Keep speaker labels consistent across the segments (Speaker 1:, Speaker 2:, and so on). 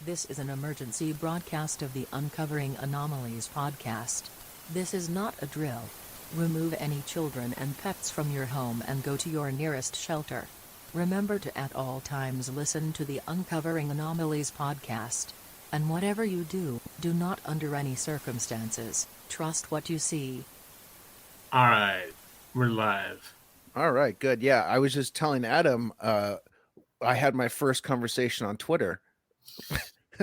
Speaker 1: This is an emergency broadcast of the Uncovering Anomalies podcast. This is not a drill. Remove any children and pets from your home and go to your nearest shelter. Remember to at all times listen to the Uncovering Anomalies podcast. And whatever you do, do not under any circumstances trust what you see.
Speaker 2: All right, we're live.
Speaker 3: All right, good. Yeah, I was just telling Adam, I had my first conversation on Twitter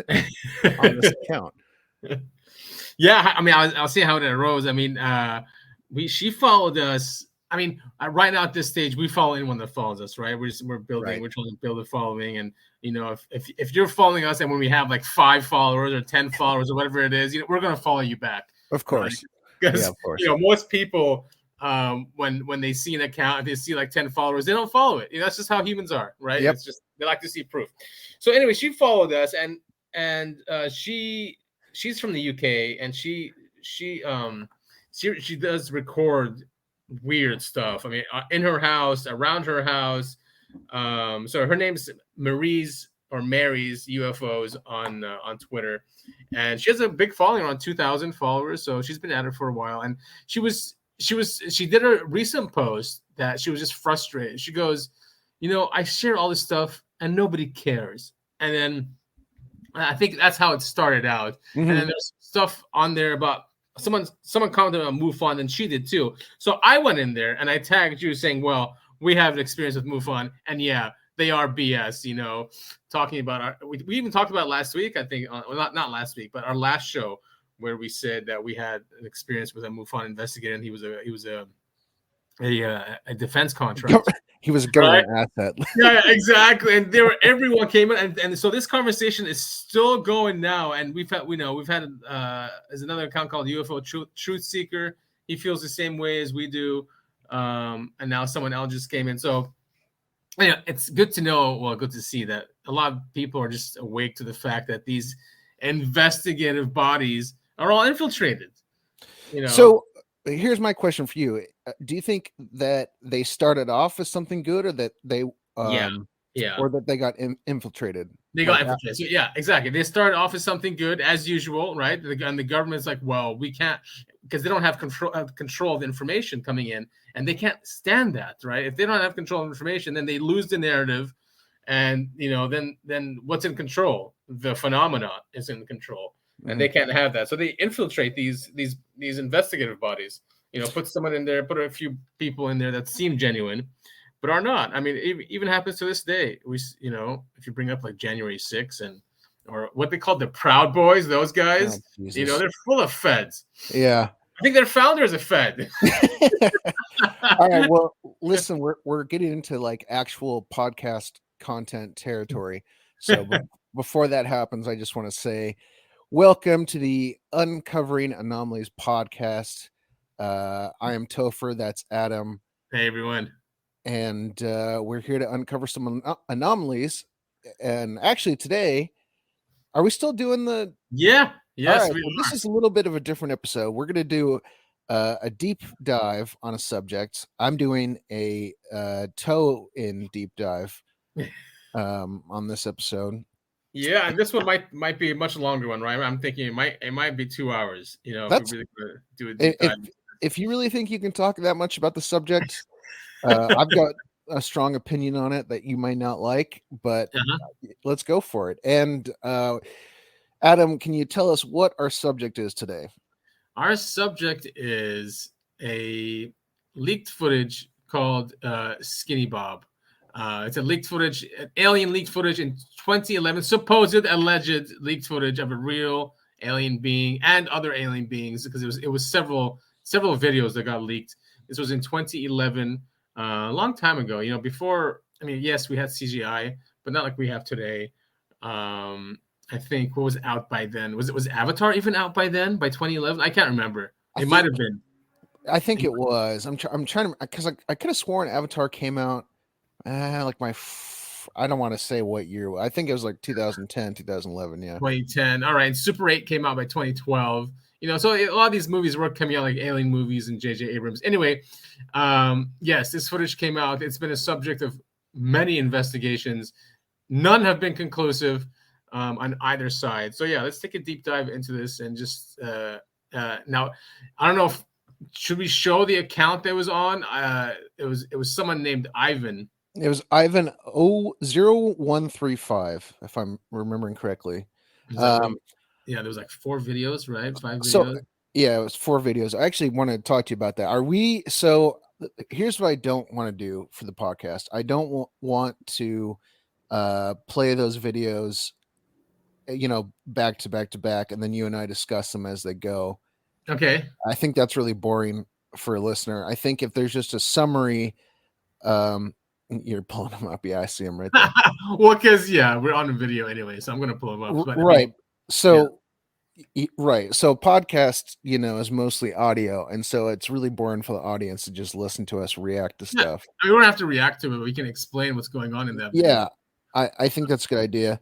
Speaker 3: on this account.
Speaker 2: Yeah, I mean, I'll see how it arose. I mean, she followed us. I mean, right now at this stage, we follow anyone that follows us, right? We're building,
Speaker 3: Right.
Speaker 2: We're trying to build a following, and if you're following us, and when we have like 5 followers or 10 followers or whatever it is, we're gonna follow you back,
Speaker 3: Of course,
Speaker 2: because
Speaker 3: yeah, of course.
Speaker 2: most people, when they see an account, if they see like 10 followers, they don't follow it. That's just how humans are, right?
Speaker 3: Yep.
Speaker 2: It's just they like to see proof. So anyway, she followed us, and she's from the UK, and she does record weird stuff. I mean, in her house, around her house. So her name's Mary's UFOs on Twitter, and she has a big following, around 2,000 followers. So she's been at it for a while, and she did a recent post that she was just frustrated. She goes, I share all this stuff and nobody cares. And then I think that's how it started out.
Speaker 3: Mhm.
Speaker 2: And then there's stuff on there about someone commented on MUFON, and she did too. So I went in there and I tagged you saying, well, we have an experience with MUFON, and yeah, they are BS, talking about we even talked about last week, I think, not last week, but our last show, where we said that we had an experience with a MUFON investigator, and he was a defense contractor.
Speaker 3: He was a government asset.
Speaker 2: Yeah, exactly. And everyone came in, and so this conversation is still going now. And we've had there's another account called UFO Truth Seeker. He feels the same way as we do. And now someone else just came in. So it's good to know. Well, good to see that a lot of people are just awake to the fact that these investigative bodies are all infiltrated.
Speaker 3: So here's my question for you. Do you think that they started off as something good, or that they or that they got infiltrated?
Speaker 2: They got infiltrated. So, yeah, exactly. They started off as something good, as usual, right? And the government's like, well, we can't, because they don't have control of the information coming in, and they can't stand that, right? If they don't have control of information, then they lose the narrative, and then what's in control? The phenomena is in control, and they can't have that. So they infiltrate these investigative bodies. Put someone in there, put a few people in there that seem genuine, but are not. I mean, it even happens to this day. If you bring up like January 6th or what they call the Proud Boys, those guys, they're full of feds.
Speaker 3: Yeah.
Speaker 2: I think their founder is a fed.
Speaker 3: All right. Well, listen, we're getting into like actual podcast content territory. So before that happens, I just want to say welcome to the Uncovering Anomalies podcast. I am Topher. That's Adam.
Speaker 2: Hey, everyone.
Speaker 3: And we're here to uncover some anomalies. And actually today, are we still doing the...
Speaker 2: Yeah. Yes.
Speaker 3: Right, well, this is a little bit of a different episode. We're going to do a deep dive on a subject. I'm doing a toe-in deep dive on this episode.
Speaker 2: Yeah, and this one might be a much longer one, right? I'm thinking it might be 2 hours.
Speaker 3: That's,
Speaker 2: if we really do a deep dive.
Speaker 3: If you really think you can talk that much about the subject, I've got a strong opinion on it that you might not like, but let's go for it. And Adam, can you tell us what our subject is today?
Speaker 2: Our subject is a leaked footage called Skinny Bob. It's a leaked footage, an alien leaked footage in 2011, alleged leaked footage of a real alien being and other alien beings, because it was several videos that got leaked. This was in 2011, a long time ago. Before, I mean, yes, we had CGI, but not like we have today. I think what was out by then? Was Avatar even out by then? By 2011, I can't remember. It might have been.
Speaker 3: I think it was. I'm trying to, because I could have sworn Avatar came out like I don't want to say what year. I think it was like 2010, 2011. Yeah,
Speaker 2: 2010. All right. And Super 8 came out by 2012. So a lot of these movies were coming out like alien movies and J.J. Abrams. Anyway, yes, this footage came out. It's been a subject of many investigations. None have been conclusive. on either side. So yeah, let's take a deep dive into this and just now. I don't know if should we show the account that was on. It was someone named Ivan.
Speaker 3: It was Ivan 00135, if I'm remembering correctly.
Speaker 2: Yeah, there was like 4 videos, right? 5
Speaker 3: So
Speaker 2: videos.
Speaker 3: yeah, it was 4 videos. I actually want to talk to you about that. Here's what I don't want to do for the podcast. I don't want to play those videos, back to back to back, and then you and I discuss them as they go.
Speaker 2: Okay.
Speaker 3: I think that's really boring for a listener. I think if there's just a summary, you're pulling them up. Yeah, I see them right there.
Speaker 2: Well, because we're on a video anyway, so I'm gonna pull them up. But,
Speaker 3: right. Right. So podcast, is mostly audio, and so it's really boring for the audience to just listen to us react to stuff.
Speaker 2: I mean, we don't have to react to it. We can explain what's going on in that video.
Speaker 3: Yeah, I think that's a good idea.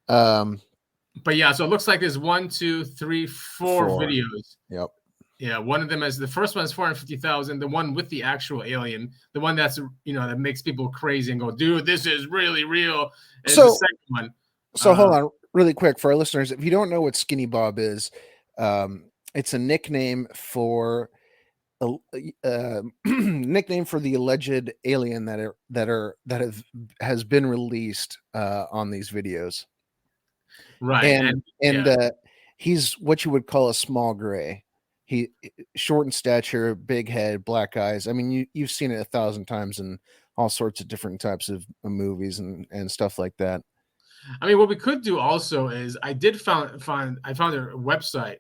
Speaker 2: But yeah, so it looks like there's 1, 2, 3, 4 videos.
Speaker 3: Yep.
Speaker 2: Yeah, one of them is the first one is 450,000. The one with the actual alien, the one that's that makes people crazy and go, dude, this is really real. Is the second one.
Speaker 3: So hold on, really quick for our listeners. If you don't know what Skinny Bob is, it's a nickname for nickname for the alleged alien that has been released on these videos.
Speaker 2: Right.
Speaker 3: And he's what you would call a small gray. He short in stature, big head, black eyes. I mean, you've seen it 1,000 times in all sorts of different types of movies and stuff like that.
Speaker 2: I mean, what we could do also is I found their website.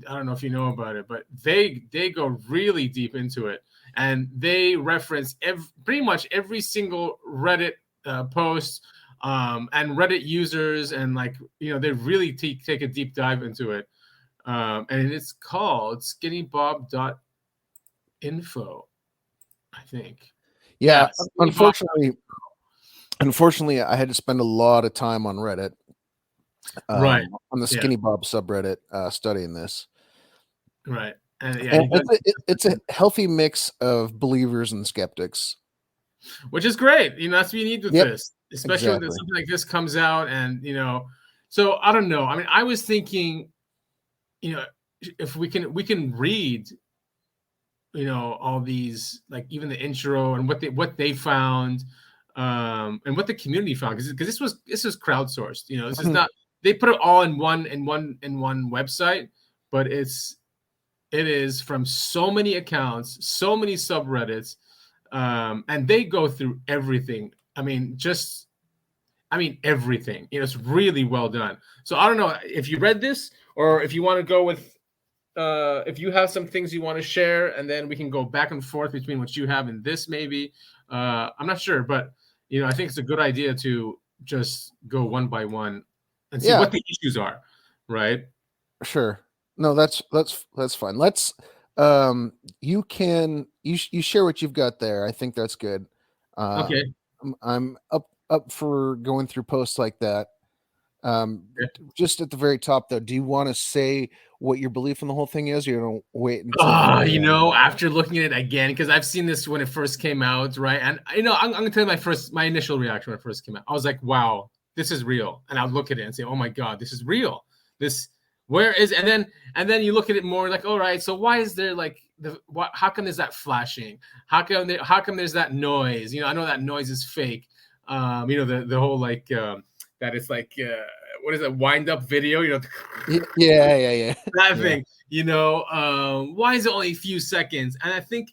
Speaker 2: I don't know if you know about it, but they go really deep into it, and they reference pretty much every single Reddit post and Reddit users, and they really take a deep dive into it. And it's called skinnybob.info, I think.
Speaker 3: Yeah, unfortunately, I had to spend a lot of time on Reddit,
Speaker 2: right,
Speaker 3: on the Skinny Bob subreddit, studying this.
Speaker 2: Right, and
Speaker 3: it's a healthy mix of believers and skeptics,
Speaker 2: which is great. That's what you need with this, especially when something like this comes out. And so I don't know. I mean, I was thinking, if we can read, all these, like even the intro and what they found, and what the community found, because this was crowdsourced. This is not, they put it all in one website, but it is from so many accounts, so many subreddits, and they go through everything. I mean, everything. It's really well done. So I don't know if you read this, or if you want to go with, if you have some things you want to share, and then we can go back and forth between what you have and this, maybe. I'm not sure, but I think it's a good idea to just go one by one and see what the issues are, right?
Speaker 3: Sure. No, that's fine. Let's you share what you've got there. I think that's good.
Speaker 2: Okay.
Speaker 3: I'm up for going through posts like that. Just at the very top, though, do you want to say what your belief in the whole thing is? You don't wait until
Speaker 2: after looking at it again, because I've seen this when it first came out, right? And I'm gonna tell you my initial reaction when it first came out. I was like, wow, this is real. And I'll look at it and say, oh my god, this is real. And then you look at it more like, all right, so why is there how come there's that flashing? How come there's that noise? I know that noise is fake. The whole that it's what is that wind up video?
Speaker 3: Yeah.
Speaker 2: That thing. Why is it only a few seconds? And I think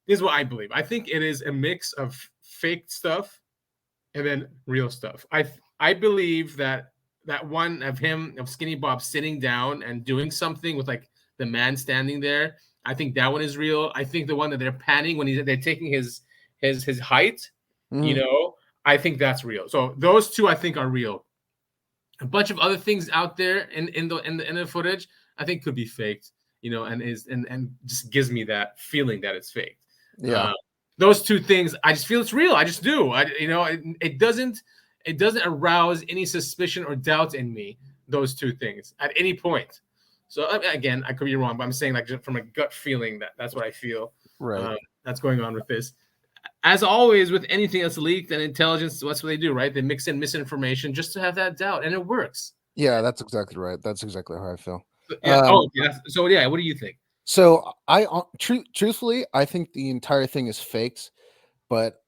Speaker 2: this is what I believe. I think it is a mix of fake stuff and then real stuff. I believe that one of Skinny Bob sitting down and doing something with the man standing there, I think that one is real. I think the one that they're panning when they're taking his height, I think that's real. So those two I think are real. A bunch of other things out there in the footage I think could be faked, and just gives me that feeling that it's faked.
Speaker 3: Yeah.
Speaker 2: Those two things, I just feel it's real. I just do. It doesn't arouse any suspicion or doubt in me, those two things at any point. So again, I could be wrong, but I'm saying just from a gut feeling that's what I feel.
Speaker 3: Right.
Speaker 2: That's going on with this. as always with anything that's leaked and intelligence, that's what they do, right? They mix in misinformation just to have that doubt, and it works.
Speaker 3: Yeah, that's exactly right. That's exactly how I feel.
Speaker 2: Yeah. So yeah. What do you think?
Speaker 3: So truthfully, I think the entire thing is faked, but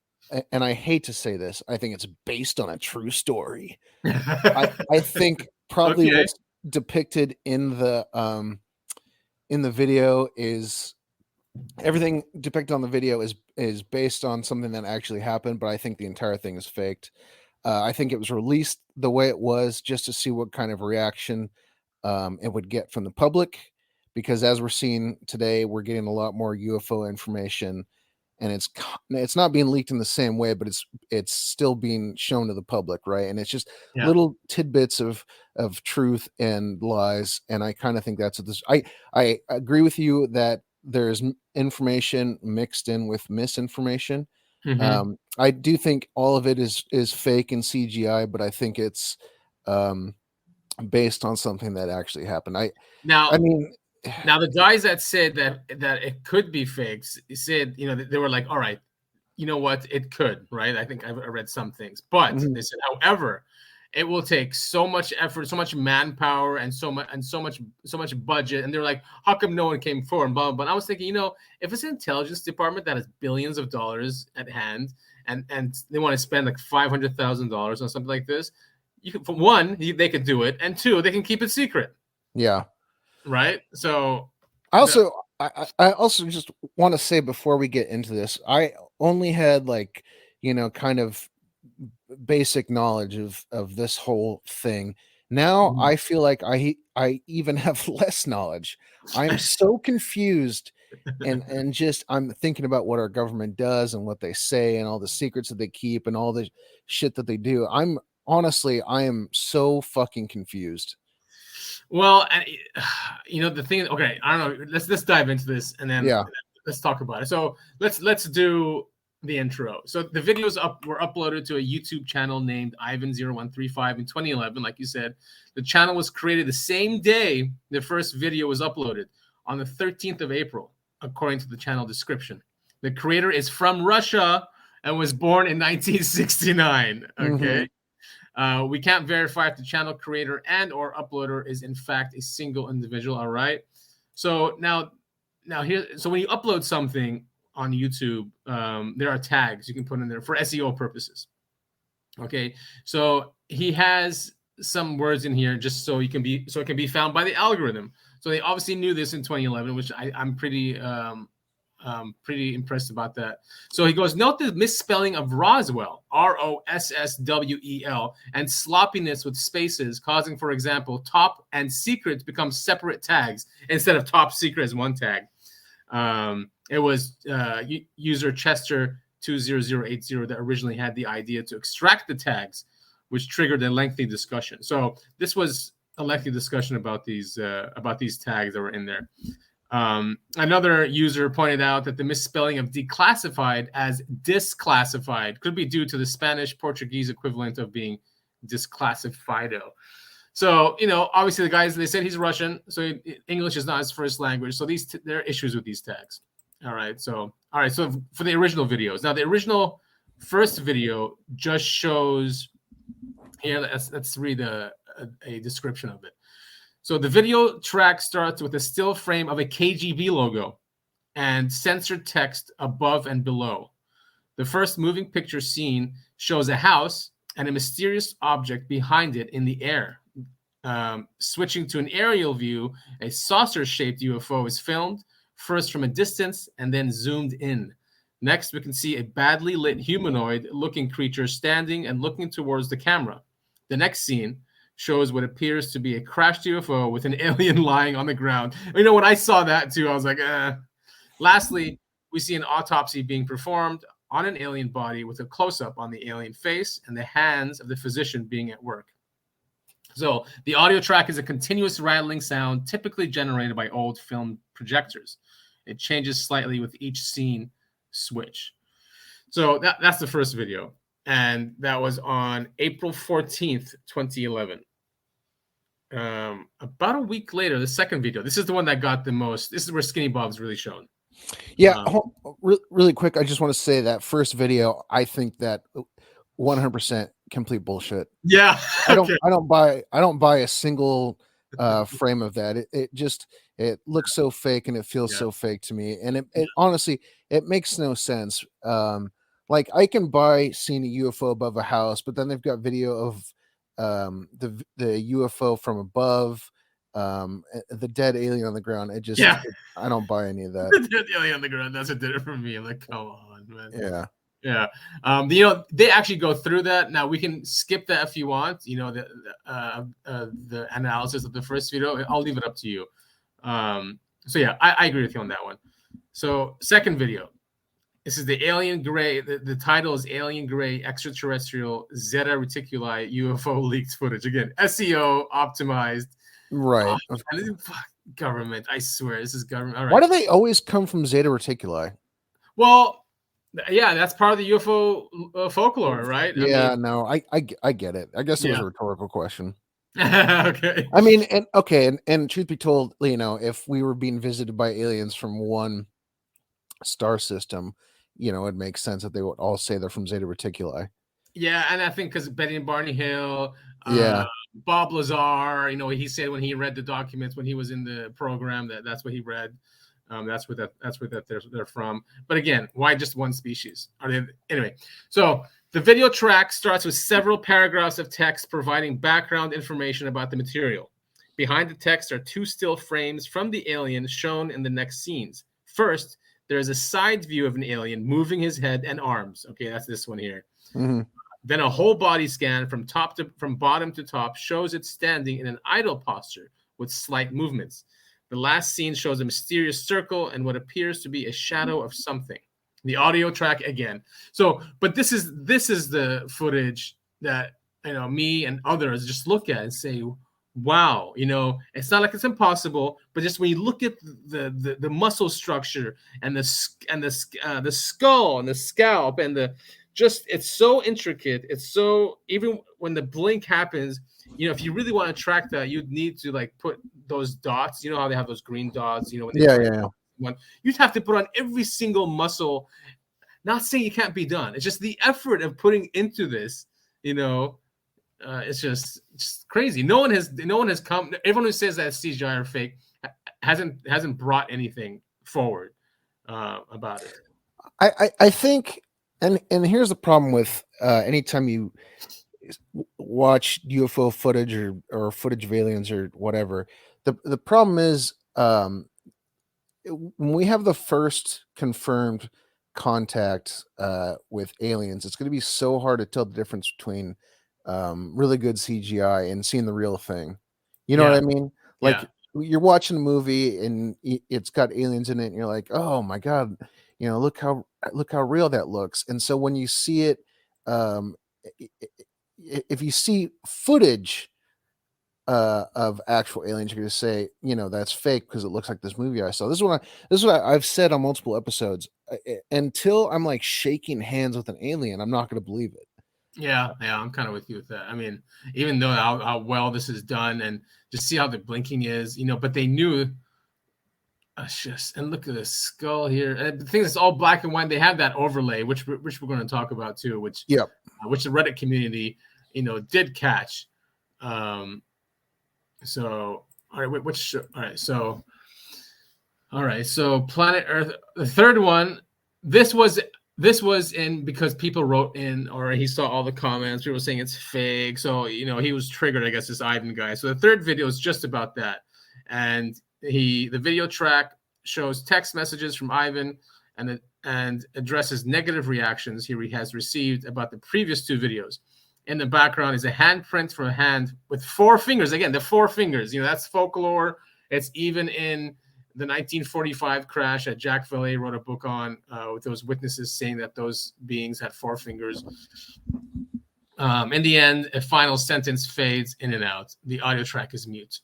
Speaker 3: and I hate to say this, I think it's based on a true story. I think probably
Speaker 2: Okay.
Speaker 3: what's depicted in the video is everything depicted on the video is based on something that actually happened, but I think the entire thing is faked. I think it was released the way it was just to see what kind of reaction it would get from the public, because as we're seeing today, we're getting a lot more UFO information, and it's not being leaked in the same way, but it's still being shown to the public, right? And it's just
Speaker 2: Yeah.
Speaker 3: little tidbits of truth and lies, and I kind of think that's what this. I agree with you that there's information mixed in with misinformation.
Speaker 2: Mhm.
Speaker 3: I do think all of it is fake and CGI, but I think it's based on something that actually happened. I
Speaker 2: Now,
Speaker 3: mean,
Speaker 2: now the guys that said that it could be fakes said, they were like, all right, you know what, it could, right? I think I read some things, but
Speaker 3: mhm,
Speaker 2: they said, however, it will take so much effort, so much manpower, and so much budget. And they're like, how come no one came forward? And blah, blah, blah. And I was thinking, if it's an intelligence department that has billions of dollars at hand, and they want to spend like $500,000 on something like this, for one, they could do it, and two, they can keep it secret,
Speaker 3: yeah.
Speaker 2: right? So
Speaker 3: I also I also just want to say before we get into this, I only had like, kind of basic knowledge of this whole thing. Now I feel like I even have less knowledge. I'm so confused, and just I'm thinking about what our government does and what they say and all the secrets that they keep and all the shit that they do. I am so fucking confused.
Speaker 2: Well, and, the thing. Okay, I don't know. Let's dive into this, and then
Speaker 3: Yeah.
Speaker 2: let's talk about it. So let's do the intro. So the videos were uploaded to a YouTube channel named Ivan0135 in 2011. Like you said, the channel was created the same day the first video was uploaded, on the 13th of April, according to the channel description. The creator is from Russia and was born in 1969. Okay.
Speaker 3: Mhm.
Speaker 2: We can't verify if the channel creator and or uploader is in fact a single individual. All right. So now here, so when you upload something on YouTube, there are tags you can put in there for SEO purposes. Okay. So he has some words in here just so it can be found by the algorithm. So they obviously knew this in 2011, which I'm pretty impressed about that. So he goes, note the misspelling of Roswell, Rosswel, and sloppiness with spaces, causing, for example, top and secret to become separate tags instead of top secret as one tag. It was user Chester20080 that originally had the idea to extract the tags, which triggered a lengthy discussion. So this was a lengthy discussion about these tags that were in there. Another user pointed out that the misspelling of declassified as disclassified could be due to the Spanish Portuguese equivalent of being disclassifido. So, obviously the guys, they said he's Russian, so English is not his first language. So there are issues with these tags. All right. So for the original videos, now the original first video just shows here. Let's read a description of it. So the video track starts with a still frame of a KGB logo and censored text above and below. The first moving picture scene shows a house and a mysterious object behind it in the air. Switching to an aerial view, a saucer-shaped UFO is filmed, first from a distance and then zoomed in. Next, we can see a badly lit humanoid-looking creature standing and looking towards the camera. The next scene shows what appears to be a crashed UFO with an alien lying on the ground. When I saw that too, I was like, eh. Lastly, we see an autopsy being performed on an alien body with a close-up on the alien face and the hands of the physician being at work. So the audio track is a continuous rattling sound typically generated by old film projectors. It changes slightly with each scene switch. So that's the first video. And that was on April 14th, 2011. About a week later, the second video. This is the one that got the most. This is where Skinny Bob's really shown.
Speaker 3: Yeah,
Speaker 2: Um,
Speaker 3: really quick, I just want to say that first video, I think that 100% complete bullshit.
Speaker 2: yeah. Okay.
Speaker 3: I don't buy a single frame of that. It looks so fake and it feels
Speaker 2: Yeah.
Speaker 3: so fake to me. And it honestly, it makes no sense. Like I can buy seeing a UFO above a house, but then they've got video of the UFO from above, the dead alien on the ground.
Speaker 2: Yeah.
Speaker 3: I don't buy any of that.
Speaker 2: The alien on the ground. That's what did it for me. I'm like, come on, man.
Speaker 3: Yeah.
Speaker 2: Yeah. You know, they actually go through that. Now we can skip that if you want. You know, the analysis of the first video. I'll leave it up to you. So yeah, I agree with you on that one. So second video. This is the alien gray. The title is Alien Gray Extraterrestrial Zeta Reticuli UFO leaked footage. Again, SEO optimized.
Speaker 3: Right.
Speaker 2: Fuck, government. I swear, this is government. All right.
Speaker 3: Why do they always come from Zeta Reticuli?
Speaker 2: Well, yeah, that's part of the UFO folklore, right?
Speaker 3: Yeah,
Speaker 2: I mean,
Speaker 3: no, I get it. I guess it was
Speaker 2: yeah.
Speaker 3: a rhetorical question.
Speaker 2: Okay.
Speaker 3: I mean, and truth be told, you know, if we were being visited by aliens from one star system, you know, it makes sense that they would all say they're from Zeta Reticuli.
Speaker 2: Yeah, and I think because Betty and Barney Hill,
Speaker 3: Yeah.
Speaker 2: Bob Lazar, you know, he said when he read the documents when he was in the program that's what he read. That's where they're from. But again, why just one species? Are they anyway? So the video track starts with several paragraphs of text providing background information about the material. Behind the text are two still frames from the alien shown in the next scenes. First, there is a side view of an alien moving his head and arms. Okay, that's this one here.
Speaker 3: Mm-hmm.
Speaker 2: Then a whole body scan from bottom to top shows it standing in an idle posture with slight movements. The last scene shows a mysterious circle and what appears to be a shadow of something. The audio track again. So, but this is the footage that, you know, me and others just look at and say, wow, you know, it's not like it's impossible, but just when you look at the muscle structure and the skull and the scalp and it's so intricate. It's so, even when the blink happens, you know, if you really want to track that, you'd need to like put those dots. You know how they have those green dots. You know, when they
Speaker 3: Yeah.
Speaker 2: you'd have to put on every single muscle. Not saying it can't be done. It's just the effort of putting into this. You know, it's just crazy. No one has come. Everyone who says that CGI or fake hasn't brought anything forward about it.
Speaker 3: I think, and here's the problem with anytime you watch UFO footage or footage of aliens or whatever, the problem is when we have the first confirmed contact with aliens, it's going to be so hard to tell the difference between really good CGI and seeing the real thing. You know what I mean? Like you're watching a movie and it's got aliens in it, and you're like, oh my god, you know, look how real that looks. And so when you see it, if you see footage of actual aliens, you're going to say, you know, that's fake because it looks like this movie I saw. This is what I've said on multiple episodes. Until I'm like shaking hands with an alien, I'm not going to believe it.
Speaker 2: Yeah, I'm kind of with you with that. I mean, even though how well this is done and just see how the blinking is, you know, but they knew. And look at the skull here. And the thing is, it's all black and white. They have that overlay, which we're going to talk about too, which the Reddit community, you know, did catch. So all right, so Planet Earth, the third one, this was in because people wrote in, or he saw all the comments, people saying it's fake. So, you know, he was triggered, I guess, this Ivan guy. So the third video is just about that. And the video track shows text messages from Ivan and addresses negative reactions he has received about the previous two videos. In the background is a handprint from a hand with 4 fingers. Again, the 4 fingers, you know, that's folklore. It's even in the 1945 crash that Jack Vallée wrote a book on with those witnesses saying that those beings had 4 fingers. In the end, a final sentence fades in and out. The audio track is mute.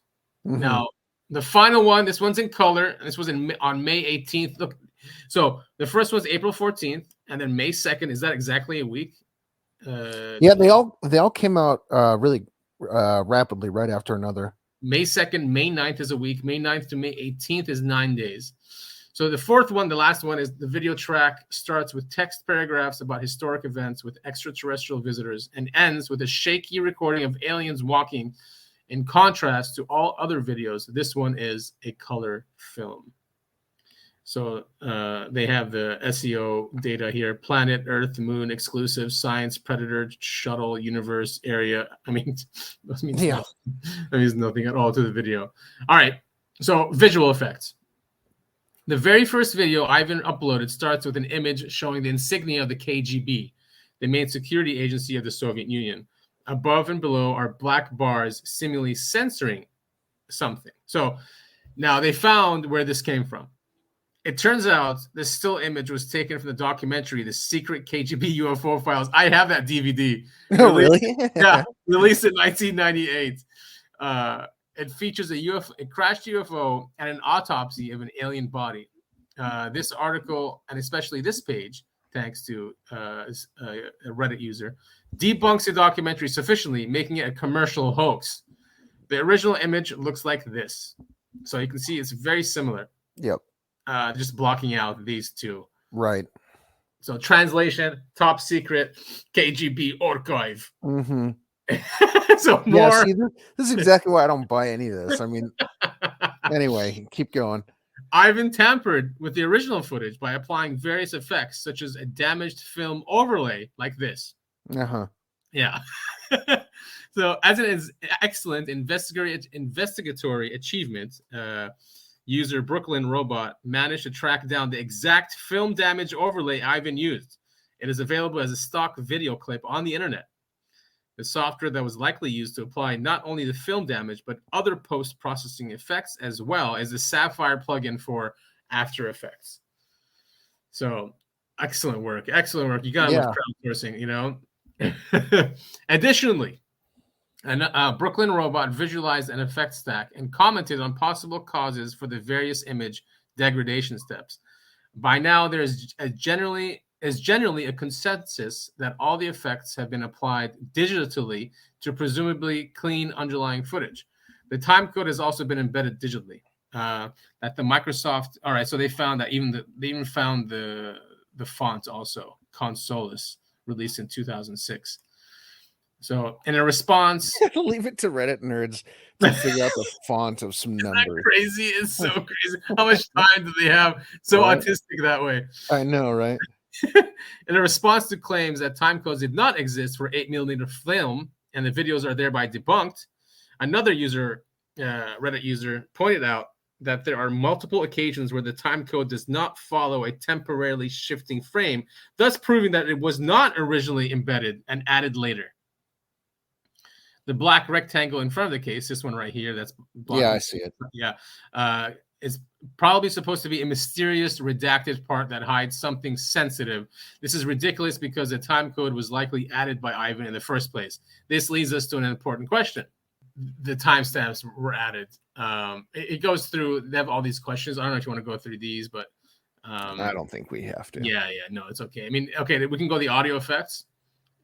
Speaker 2: Mm-hmm. Now, the final one, this one's in color. And this was on May 18th. Look, so the first one's April 14th, and then May 2nd. Is that exactly a week?
Speaker 3: Yeah, they all came out really rapidly, right after another.
Speaker 2: May 2nd, May 9th is a week. May 9th to May 18th is 9 days. So the fourth one, the last one, is the video track starts with text paragraphs about historic events with extraterrestrial visitors and ends with a shaky recording of aliens walking. In contrast to all other videos, this one is a color film. So they have the SEO data here: planet, Earth, Moon, exclusive, science, predator, shuttle, universe, area. I mean, that means nothing. That means nothing at all to the video. All right, so visual effects. The very first video Ivan uploaded starts with an image showing the insignia of the KGB, the main security agency of the Soviet Union. Above and below are black bars seemingly censoring something. So now they found where this came from. It turns out this still image was taken from the documentary, The Secret KGB UFO Files. I have that DVD.
Speaker 3: Oh, really?
Speaker 2: Yeah, released in 1998. It features a crashed UFO and an autopsy of an alien body. This article, and especially this page, thanks to a Reddit user, debunks the documentary sufficiently, making it a commercial hoax. The original image looks like this. So you can see it's very similar.
Speaker 3: Yep.
Speaker 2: Just blocking out these two.
Speaker 3: Right.
Speaker 2: So translation: top secret KGB archive.
Speaker 3: Mm-hmm.
Speaker 2: So more.
Speaker 3: Yeah, see, this is exactly why I don't buy any of this. I mean, anyway, keep going.
Speaker 2: Ivan tampered with the original footage by applying various effects, such as a damaged film overlay like this.
Speaker 3: Uh-huh.
Speaker 2: Yeah. So, as it is excellent investigatory achievement, user Brooklyn Robot managed to track down the exact film damage overlay Ivan used. It is available as a stock video clip on the internet. The software that was likely used to apply not only the film damage, but other post-processing effects, as well as the Sapphire plugin for After Effects. So, excellent work. Excellent work. You got to love crowdsourcing, you know. Additionally, Brooklyn Robot visualized an effect stack and commented on possible causes for the various image degradation steps. By now, there is generally a consensus that all the effects have been applied digitally to presumably clean underlying footage. The time code has also been embedded digitally. That the Microsoft, all right, so they found that they even found the font also, Consolis, released in 2006. So in a response,
Speaker 3: leave it to Reddit nerds to figure out the font of some numbers.
Speaker 2: Crazy, it's so crazy. How much time do they have? So autistic that way.
Speaker 3: I know, right?
Speaker 2: In a response to claims that time codes did not exist for 8mm film and the videos are thereby debunked, another user, Reddit user, pointed out that there are multiple occasions where the time code does not follow a temporarily shifting frame, thus proving that it was not originally embedded and added later. The black rectangle in front of the case, this one right here, that's blocking.
Speaker 3: Yeah, I see it.
Speaker 2: Yeah. It's probably supposed to be a mysterious redacted part that hides something sensitive. This is ridiculous because the time code was likely added by Ivan in the first place. This leads us to an important question. The timestamps were added. It goes through, they have all these questions. I don't know if you want to go through these, but
Speaker 3: I don't think we have to.
Speaker 2: Yeah, no, it's okay. I mean, okay, we can go the audio effects.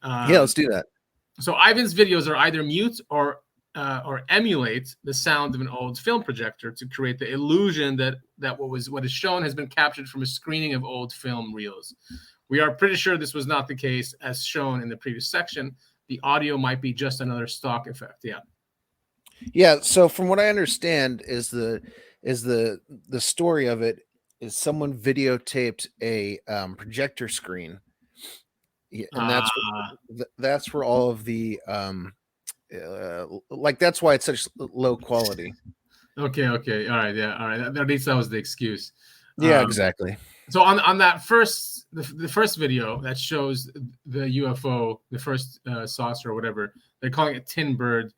Speaker 3: Yeah, let's do that.
Speaker 2: So Ivan's videos are either mute or emulate the sound of an old film projector to create the illusion that what is shown has been captured from a screening of old film reels. We are pretty sure this was not the case, as shown in the previous section. The audio might be just another stock effect.
Speaker 3: Yeah. So from what I understand, is the story of it is someone videotaped a projector screen. Yeah, and that's where all of the that's why it's such low quality.
Speaker 2: Okay, all right, at least that was the excuse.
Speaker 3: Yeah, exactly.
Speaker 2: So on that the first video that shows the UFO, the first saucer or whatever, they're calling it Tin Bird.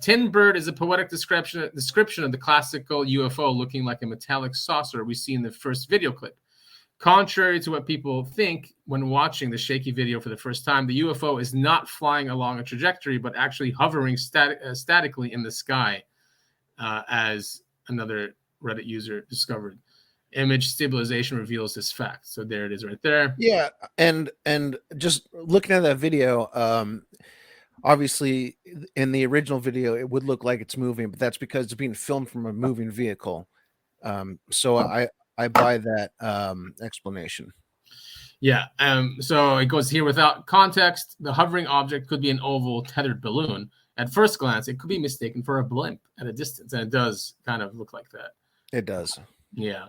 Speaker 2: Tin Bird is a poetic description of the classical UFO looking like a metallic saucer we see in the first video clip. Contrary to what people think when watching the shaky video for the first time, the UFO is not flying along a trajectory, but actually hovering statically in the sky, as another Reddit user discovered. Image stabilization reveals this fact. So there it is right there.
Speaker 3: Yeah, and just looking at that video, obviously in the original video, it would look like it's moving, but that's because it's being filmed from a moving vehicle. So I buy that explanation.
Speaker 2: Yeah. So it goes here without context. The hovering object could be an oval tethered balloon. At first glance, it could be mistaken for a blimp at a distance, and it does kind of look like that.
Speaker 3: It does.
Speaker 2: Yeah.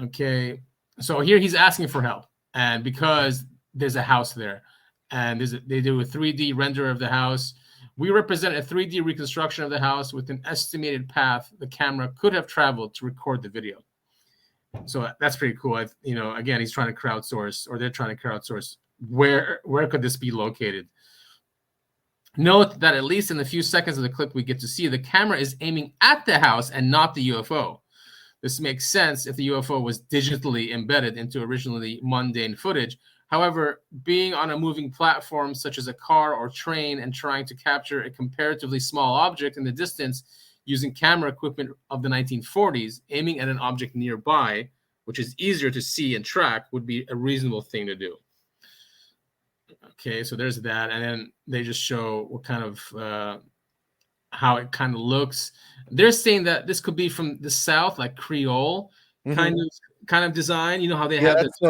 Speaker 2: Okay. So here he's asking for help, and because there's a house there, and they do a 3D render of the house. We represent a 3D reconstruction of the house with an estimated path the camera could have traveled to record the video. So that's pretty cool. Again, he's trying to crowdsource, or they're trying to crowdsource where could this be located. Note that at least in the few seconds of the clip we get to see, the camera is aiming at the house and not the UFO. This makes sense if the UFO was digitally embedded into originally mundane footage. However, being on a moving platform such as a car or train and trying to capture a comparatively small object in the distance using camera equipment of the 1940s, aiming at an object nearby, which is easier to see and track, would be a reasonable thing to do. Okay, so there's that. And then they just show what kind of, how it kind of looks. They're saying that this could be from the South, like Creole kind of design. You know how they have
Speaker 3: that's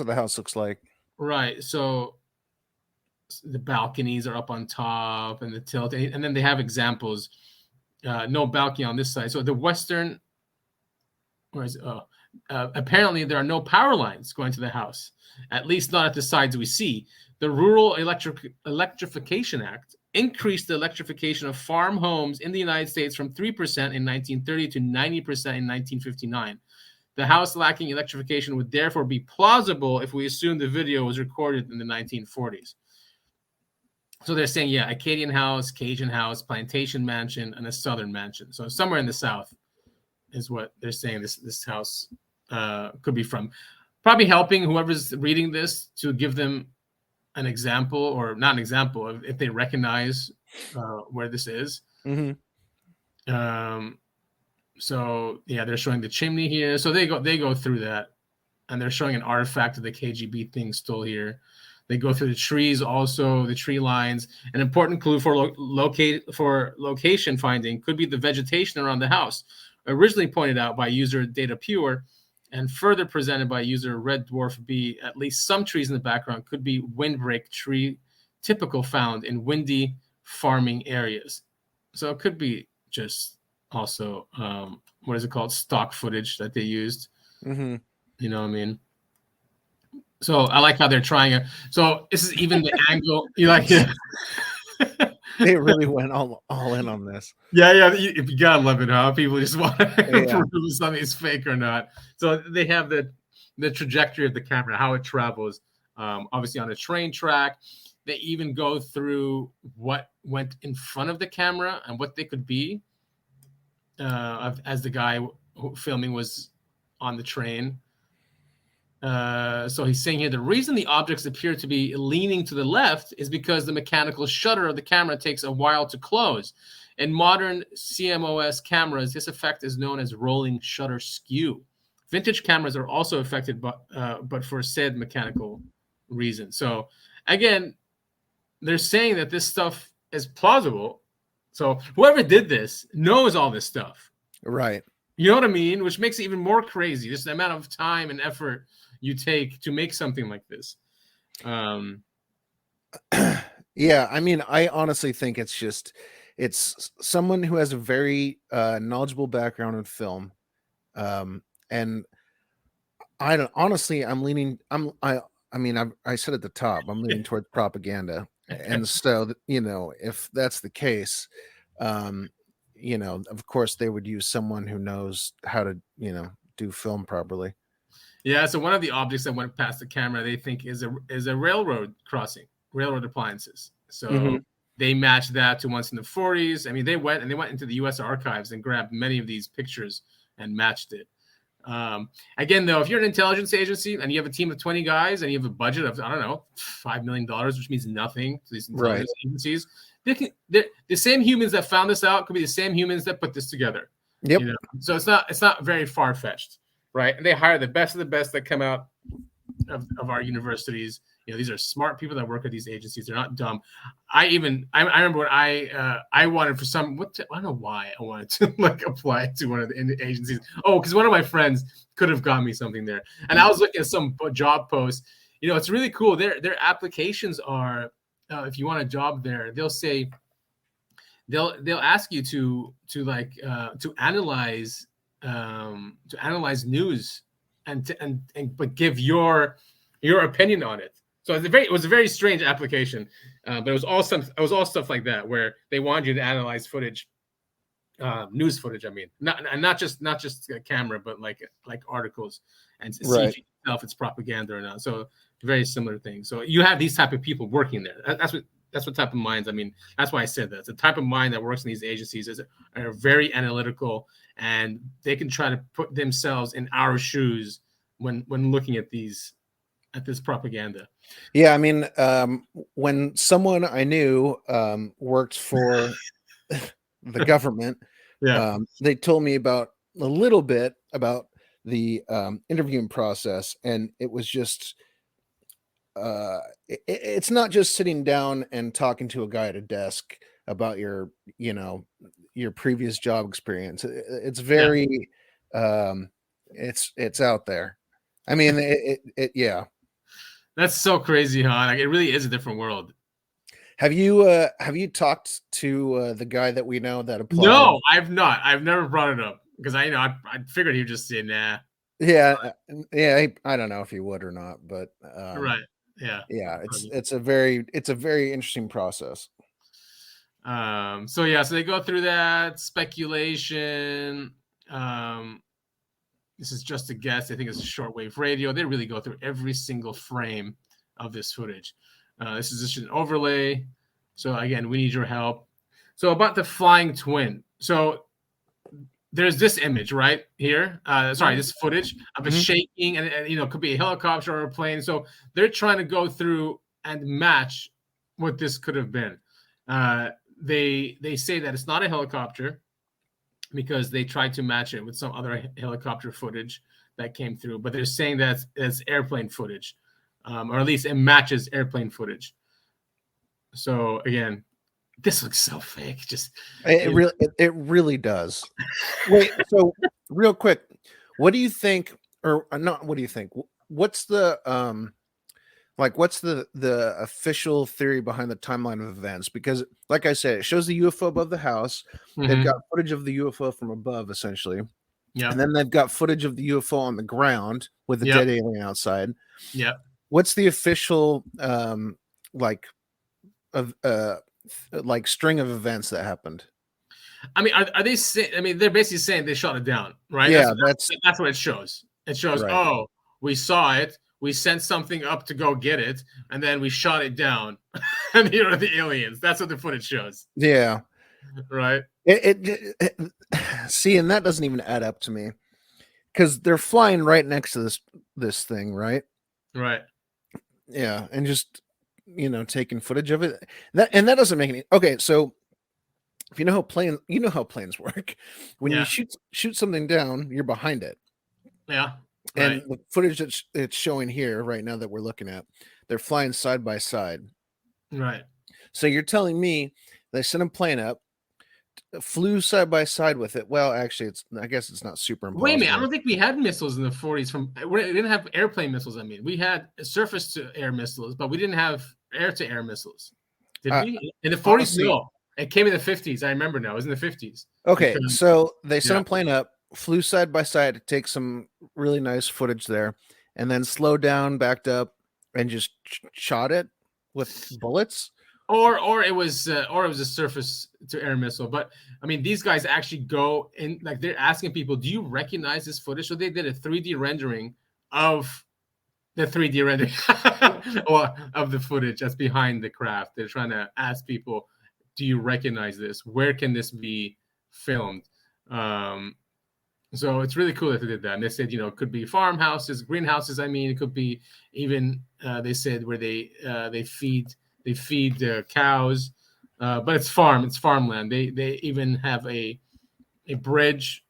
Speaker 3: what the house looks like.
Speaker 2: Right. So the balconies are up on top and the tilt, and then they have examples. No balcony on this side. So the western, where is it? Apparently there are no power lines going to the house, at least not at the sides we see. The Rural Electrification Act increased the electrification of farm homes in the United States from 3% in 1930 to 90% in 1959. The house lacking electrification would therefore be plausible if we assume the video was recorded in the 1940s. So they're saying, yeah, Acadian house, Cajun house, plantation mansion, and a southern mansion. So somewhere in the South is what they're saying this house could be from. Probably helping whoever's reading this to give them an example, or not an example, if they recognize where this is. So yeah, they're showing the chimney here. So they go through that, and they're showing an artifact of the KGB thing still here. They go through the trees, also the tree lines. An important clue for location finding could be the vegetation around the house, originally pointed out by user Data Pure, and further presented by user Red Dwarf B. At least some trees in the background could be windbreak tree, typical found in windy farming areas. So it could be just also what is it called, stock footage that they used. You know what I mean? So I like how they're trying it. So this is even the angle. You like it?
Speaker 3: They really went all in on this.
Speaker 2: Yeah. You gotta love it, huh? People just want to prove if something is fake or not. So they have the trajectory of the camera, how it travels. Obviously on a train track. They even go through what went in front of the camera and what they could be. As the guy filming was on the train. So he's saying here, the reason the objects appear to be leaning to the left is because the mechanical shutter of the camera takes a while to close. In modern CMOS cameras, this effect is known as rolling shutter skew. Vintage cameras are also affected, but for said mechanical reason. So again, they're saying that this stuff is plausible. So whoever did this knows all this stuff.
Speaker 3: Right.
Speaker 2: You know what I mean? Which makes it even more crazy. Just the amount of time and effort you take to make something like this.
Speaker 3: Yeah, I mean, I honestly think it's someone who has a very knowledgeable background in film. And I'm leaning, I said at the top, I'm leaning towards propaganda. And so, if that's the case, of course they would use someone who knows how to, do film properly.
Speaker 2: Yeah. So one of the objects that went past the camera, they think is a railroad crossing, railroad appliances. So they matched that to once in the 40s. I mean, they went into the U.S. archives and grabbed many of these pictures and matched it. Again, though, if you're an intelligence agency and you have a team of 20 guys and you have a budget of, I don't know, $5 million, which means nothing to these intelligence agencies, the same humans that found this out could be the same humans that put this together.
Speaker 3: Yep.
Speaker 2: So it's not very far-fetched, right? And they hire the best of the best that come out of our universities. These are smart people that work at these agencies. They're not dumb. I remember when I wanted for some I don't know why I wanted to like apply to one of the agencies. Oh, because one of my friends could have got me something there, and I was looking at some job posts. It's really cool. Their applications are if you want a job there, they'll say they'll ask you to analyze news but give your opinion on it. So it was a very strange application, but it was all stuff like that where they wanted you to analyze footage, news footage. I mean, not just a camera, but like articles, and see if you can tell if it's propaganda or not. So very similar thing. So you have these type of people working there. That's what type of minds. I mean, that's why I said that. It's the type of mind that works in these agencies are very analytical, and they can try to put themselves in our shoes when looking at this propaganda.
Speaker 3: Yeah, I mean, when someone I knew worked for the government, they told me about a little bit about the interviewing process, and it was just it's not just sitting down and talking to a guy at a desk about your previous job experience. It's very it's out there. I mean, yeah.
Speaker 2: That's so crazy, huh? Like, it really is a different world.
Speaker 3: Have you talked to the guy that we know that applied?
Speaker 2: No, I've not. I've never brought it up because I figured he'd just say nah.
Speaker 3: Yeah. I don't know if he would or not, but
Speaker 2: right. Yeah.
Speaker 3: It's a very interesting process.
Speaker 2: So they go through that speculation. This is just a guess. I think it's a shortwave radio. They really go through every single frame of this footage. This is just an overlay. So again, we need your help. So about the flying twin. So there's this image right here. This footage of a shaking, and it could be a helicopter or a plane. So they're trying to go through and match what this could have been. They say that it's not a helicopter, because they tried to match it with some other helicopter footage that came through, but they're saying that it's airplane footage, or at least it matches airplane footage. So again, this looks so fake.
Speaker 3: It really does. Wait, so real quick, what do you think, or not? What do you think? What's the what's the official theory behind the timeline of events? Because, like I said, it shows the UFO above the house. They've got footage of the UFO from above, essentially. Yeah. And then they've got footage of the UFO on the ground with the dead alien outside. Yeah. What's the official string of events that happened?
Speaker 2: I mean, are they saying? I mean, they're basically saying they shot it down, right?
Speaker 3: Yeah,
Speaker 2: that's what it shows. It shows, right. Oh, we saw it. We sent something up to go get it, and then we shot it down. And here are the aliens. That's what the footage shows.
Speaker 3: Yeah.
Speaker 2: Right.
Speaker 3: See, and that doesn't even add up to me, because they're flying right next to this thing, right?
Speaker 2: Right.
Speaker 3: Yeah, and just taking footage of it. That doesn't make any. Okay, so if you know how planes work, when you shoot something down, you're behind it.
Speaker 2: Yeah.
Speaker 3: And the footage that it's showing here right now that we're looking at, they're flying side by side.
Speaker 2: Right.
Speaker 3: So you're telling me they sent a plane up, flew side by side with it. Well, actually, I guess it's not super impossible.
Speaker 2: Wait a minute. I don't think we had missiles in the 40s. We didn't have airplane missiles. I mean, we had surface to air missiles, but we didn't have air to air missiles. Did we? In the 40s? Honestly, no. It came in the 50s. I remember now. It was in the 50s.
Speaker 3: Okay. So they sent a plane up, flew side by side to take some really nice footage there, and then slowed down, backed up, and just shot it with bullets.
Speaker 2: Or it was a surface to air missile. But I mean, these guys actually go in, like, they're asking people, do you recognize this footage? So they did a 3D rendering of the 3D rendering or of the footage that's behind the craft. They're trying to ask people, do you recognize this? Where can this be filmed? So it's really cool that they did that. And they said, it could be farmhouses, greenhouses. I mean, it could be even they said where they feed the cows, but it's farmland. They even have a bridge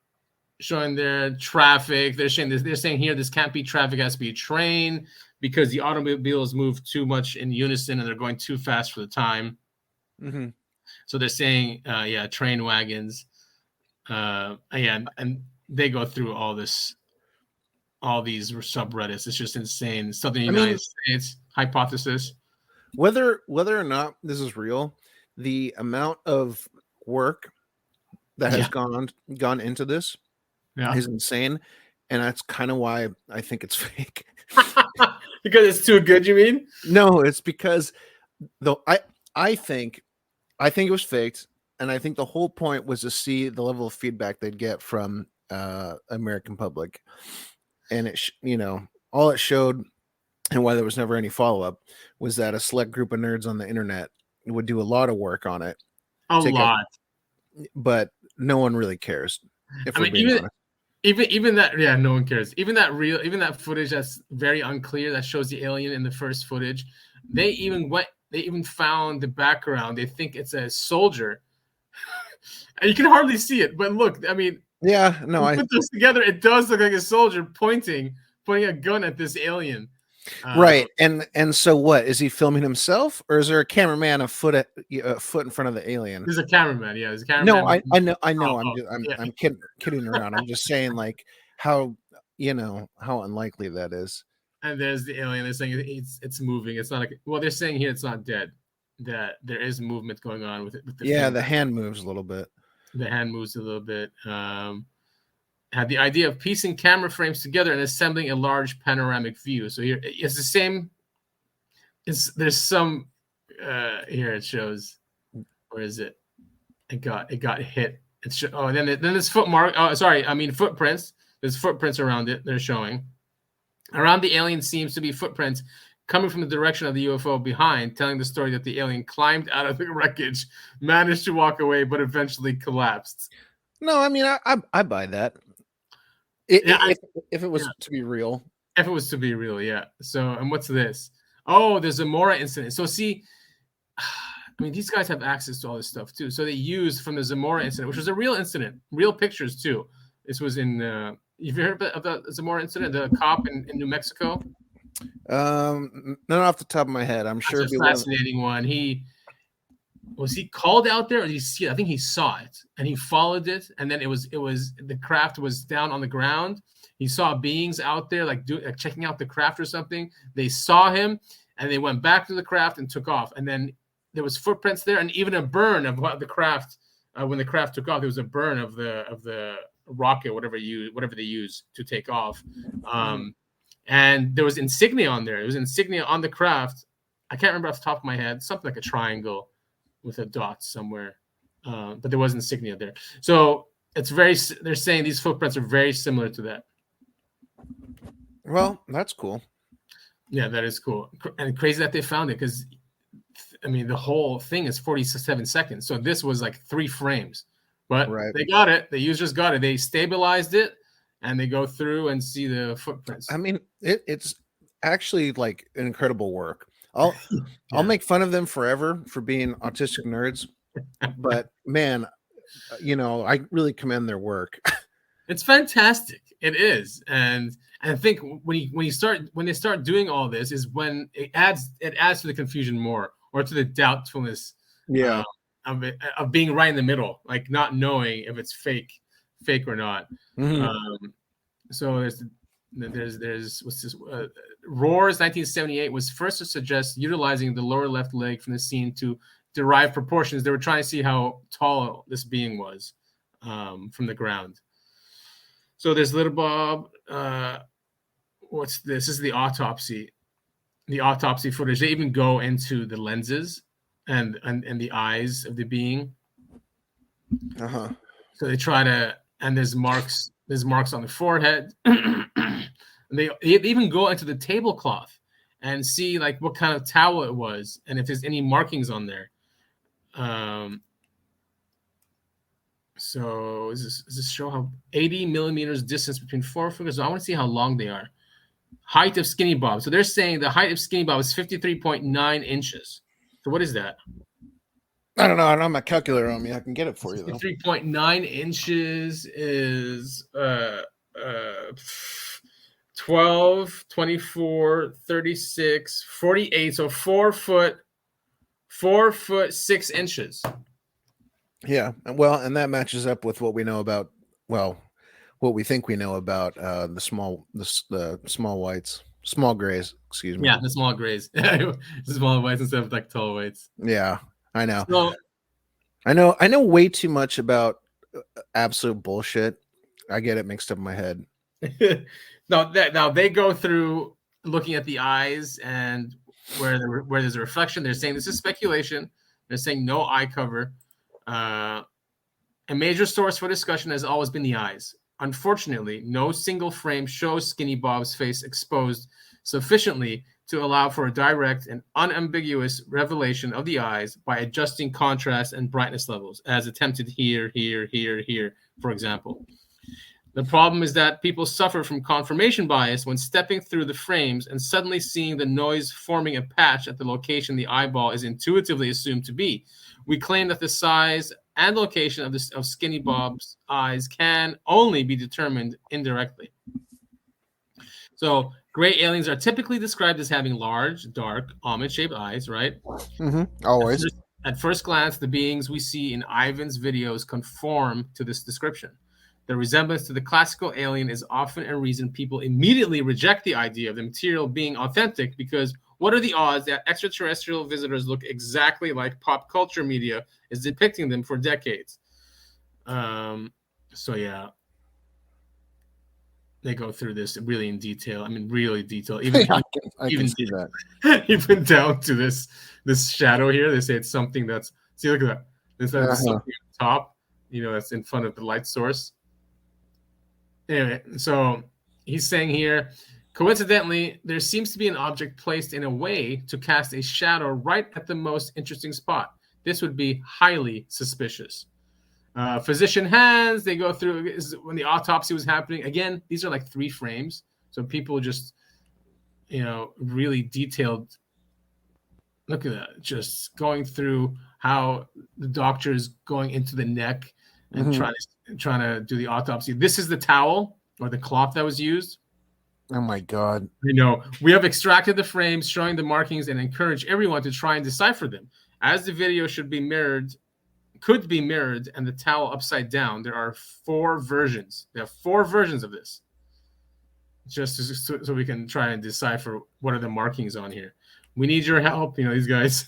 Speaker 2: showing their traffic. They're saying here this can't be traffic, it has to be a train. because the automobiles move too much in unison and they're going too fast for the time.
Speaker 3: Mm-hmm.
Speaker 2: So they're saying, train wagons. And they go through all these subreddits. It's just insane. Southern United States hypothesis.
Speaker 3: Whether or not this is real, the amount of work that has gone into this is insane, and that's kind of why I think it's fake.
Speaker 2: Because it's too good, you mean?
Speaker 3: No, it's because I think it was faked, and I think the whole point was to see the level of feedback they'd get from American public, and it all it showed, and why there was never any follow-up, was that a select group of nerds on the internet would do a lot of work on it. But no one really cares. If we're being honest.
Speaker 2: Even that, no one cares. Even that footage that's very unclear that shows the alien in the first footage, they even found the background. They think it's a soldier, and you can hardly see it. But look, I mean, I put those together. It does look like a soldier pointing a gun at this alien.
Speaker 3: Right, and so what is he filming himself, or is there a cameraman a foot in front of the alien?
Speaker 2: There's a cameraman. Yeah, there's a cameraman.
Speaker 3: No, I know. I'm kidding around. I'm just saying, like, how unlikely that is.
Speaker 2: And there's the alien. They're saying it's moving. It's not like, well, they're saying here it's not dead. That there is movement going on with it.
Speaker 3: The hand moves a little bit.
Speaker 2: The hand moves a little bit. Had the idea of piecing camera frames together and assembling a large panoramic view. So here it's the same. There's some here it shows. Where is it? It got hit. Then there's footprints. There's footprints around it. They're showing. Around the alien seems to be footprints coming from the direction of the UFO behind, telling the story that the alien climbed out of the wreckage, managed to walk away, but eventually collapsed.
Speaker 3: No, I mean I buy that. If it was to be real.
Speaker 2: If it was to be real, yeah. So, and what's this? Oh, the Zamora incident. So see, I mean, these guys have access to all this stuff too. So they used from the Zamora incident, which was a real incident, real pictures too. This was in, you've heard of the Zamora incident, the cop in New Mexico?
Speaker 3: Not off the top of my head. I'm sure
Speaker 2: it's a fascinating one. Was he called out there, or did he see it? I think he saw it and he followed it, and then it was the craft was down on the ground. He saw beings out there like checking out the craft or something. They saw him and they went back to the craft and took off. And then there was footprints there, and even a burn of what the craft when the craft took off. There was a burn of the rocket, whatever they use to take off. And there was insignia on there. It was insignia on the craft. I can't remember off the top of my head. Something like a triangle with a dot somewhere, but there was insignia there. So they're saying these footprints are very similar to that.
Speaker 3: Well, that's cool.
Speaker 2: Yeah, that is cool. And crazy that they found it, because I mean the whole thing is 47 seconds. So this was like 3 frames. But They got it. The users got it. They stabilized it and they go through and see the footprints.
Speaker 3: I mean, it's actually like an incredible work. I'll make fun of them forever for being autistic nerds, but man, I really commend their work.
Speaker 2: It's fantastic. It is, and I think when they start doing all this is when it adds to the confusion more, or to the doubtfulness, of being right in the middle, like not knowing if it's fake or not. Mm-hmm. So there's what's this? Roar's 1978 was first to suggest utilizing the lower left leg from the scene to derive proportions. They were trying to see how tall this being was from the ground. So there's Little Bob. What's this? This is the autopsy. The autopsy footage. They even go into the lenses and the eyes of the being.
Speaker 3: Uh-huh.
Speaker 2: So they try to, and there's marks on the forehead. They even go into the tablecloth and see like what kind of towel it was and if there's any markings on there. So does this show how 80 millimeters distance between 4 fingers? So I want to see how long they are. Height of Skinny Bob. So they're saying the height of Skinny Bob is 53.9 inches. So what is that?
Speaker 3: I don't know. I don't have my calculator on me. I can get it for you though.
Speaker 2: 3.9 inches is 12, 24, 36, 48. So 4 foot 6 inches.
Speaker 3: Yeah, well, and that matches up with what we know about, well, what we think we know about the small whites, small grays, excuse me.
Speaker 2: Yeah, the small grays. The small whites instead of like tall whites.
Speaker 3: Yeah, I know.
Speaker 2: So
Speaker 3: I know way too much about absolute bullshit. I get it mixed up in my head.
Speaker 2: now they go through looking at the eyes and where there's a reflection. They're saying this is speculation. They're saying no eye cover. A major source for discussion has always been the eyes. Unfortunately, no single frame shows Skinny Bob's face exposed sufficiently to allow for a direct and unambiguous revelation of the eyes by adjusting contrast and brightness levels, as attempted here, for example. The problem is that people suffer from confirmation bias when stepping through the frames and suddenly seeing the noise forming a patch at the location the eyeball is intuitively assumed to be. We claim that the size and location of Skinny Bob's eyes can only be determined indirectly. So gray aliens are typically described as having large, dark, almond-shaped eyes, right?
Speaker 3: Mm-hmm. Always.
Speaker 2: At first glance, the beings we see in Ivan's videos conform to this description. The resemblance to the classical alien is often a reason people immediately reject the idea of the material being authentic, because what are the odds that extraterrestrial visitors look exactly like pop culture media is depicting them for decades? So yeah, they go through this really in detail. I mean, really detailed. Even
Speaker 3: I can see that.
Speaker 2: Even down to this shadow here. They say it's something that's, see, look at that. There's something at the top, that's in front of the light source. Anyway, so he's saying here, coincidentally, there seems to be an object placed in a way to cast a shadow right at the most interesting spot. This would be highly suspicious. Physician hands, they go through when the autopsy was happening. Again, these are like 3 frames. So people just, really detailed. Look at that. Just going through how the doctor is going into the neck and trying to do the autopsy. This is the towel or the cloth that was used.
Speaker 3: Oh my God.
Speaker 2: We have extracted the frames showing the markings and encourage everyone to try and decipher them. As the video could be mirrored and the towel upside down, there are 4 versions. There are 4 versions of this. Just so we can try and decipher what are the markings on here. We need your help, these guys.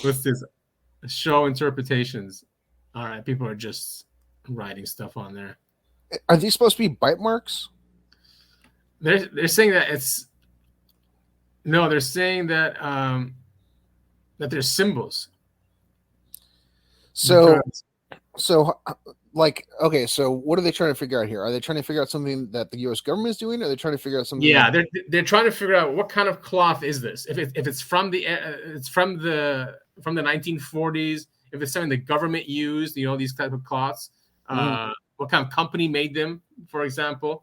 Speaker 2: What's this? Show interpretations. All right, people are just writing stuff on there.
Speaker 3: Are these supposed to be bite marks?
Speaker 2: They're saying that they're saying that that there's symbols.
Speaker 3: So okay, so what are they trying to figure out here? Are they trying to figure out something that the U.S. government is doing? Or are they trying to figure out something?
Speaker 2: Yeah, they're trying to figure out what kind of cloth is this. If it's from the 1940s, if it's something the government used, these type of cloths. What kind of company made them, for example.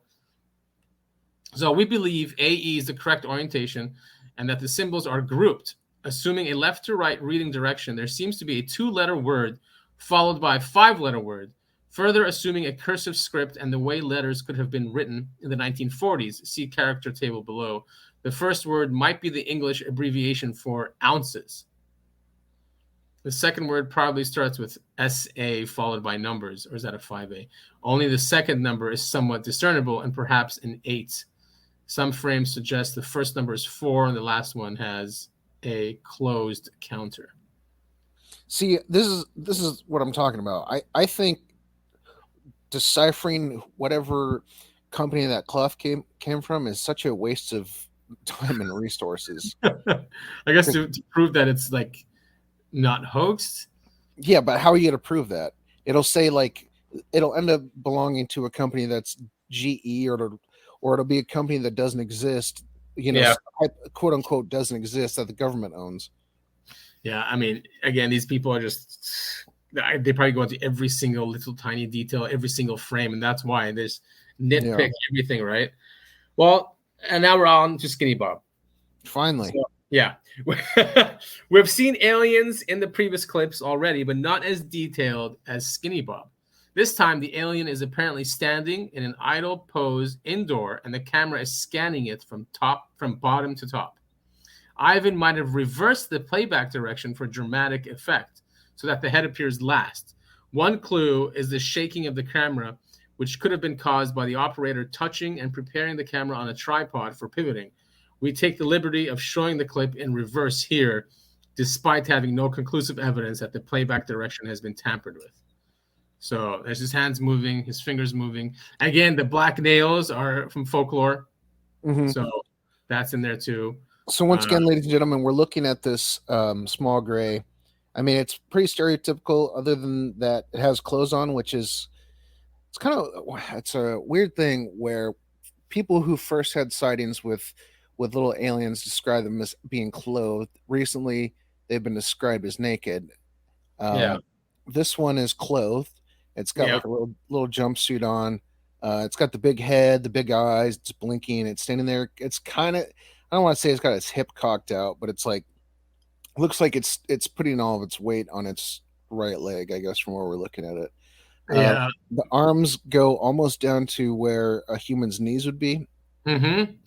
Speaker 2: So we believe AE is the correct orientation, and that the symbols are grouped, assuming a left to right reading direction. There seems to be a 2-letter word followed by a 5-letter word, further assuming a cursive script and the way letters could have been written in the 1940s. See character table below. The first word might be the English abbreviation for ounces. The second word probably starts with SA followed by numbers, or is that a 5A? Only the second number is somewhat discernible, and perhaps an 8. Some frames suggest the first number is 4 and the last one has a closed counter.
Speaker 3: See, this is what I'm talking about. I think deciphering whatever company that cloth came from is such a waste of time and resources.
Speaker 2: I guess to prove that it's like not hoaxed.
Speaker 3: Yeah, but how are you going to prove that? It'll say it'll end up belonging to a company that's GE, or it'll be a company that doesn't exist, quote unquote doesn't exist, that the government owns.
Speaker 2: Yeah, I mean, again, these people are they probably go into every single little tiny detail, every single frame, and that's why there's nitpick everything, right? Well, and now we're on to Skinny Bob.
Speaker 3: Finally.
Speaker 2: So, yeah. We've seen aliens in the previous clips already, but not as detailed as Skinny Bob. This time, the alien is apparently standing in an idle pose indoor, and the camera is scanning it from bottom to top. Ivan might have reversed the playback direction for dramatic effect, so that the head appears last. One clue is the shaking of the camera, which could have been caused by the operator touching and preparing the camera on a tripod for pivoting. We take the liberty of showing the clip in reverse here, despite having no conclusive evidence that the playback direction has been tampered with. So there's his hands moving, his fingers moving. Again, the black nails are from folklore.
Speaker 3: Mhm.
Speaker 2: So that's in there too.
Speaker 3: So once again, ladies and gentlemen, we're looking at this small gray. I mean, it's pretty stereotypical, other than that it has clothes on, which is, it's a weird thing where people who first had sightings with little aliens describe them as being clothed. Recently, they've been described as naked.
Speaker 2: Yeah.
Speaker 3: This one is clothed. It's got like a little jumpsuit on. It's got the big head, the big eyes. It's blinking. It's standing there. It's kind of, I don't want to say it's got its hip cocked out, but it's like, looks like it's putting all of its weight on its right leg, I guess, from where we're looking at it.
Speaker 2: Yeah.
Speaker 3: The arms go almost down to where a human's knees would be.
Speaker 2: A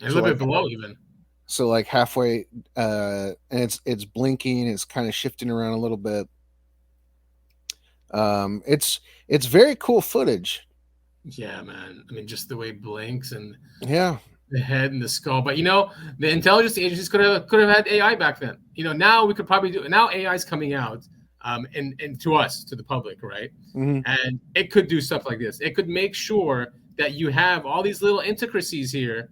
Speaker 2: little bit below even.
Speaker 3: So like halfway, and it's blinking. It's kind of shifting around a little bit. It's very cool footage.
Speaker 2: Yeah, man. I mean, just the way it blinks and
Speaker 3: yeah,
Speaker 2: the head and the skull. But the intelligence agencies could have had AI back then. Now we could probably do. Now AI is coming out, and to us, to the public, right?
Speaker 3: Mm-hmm.
Speaker 2: And it could do stuff like this. It could make sure that you have all these little intricacies here,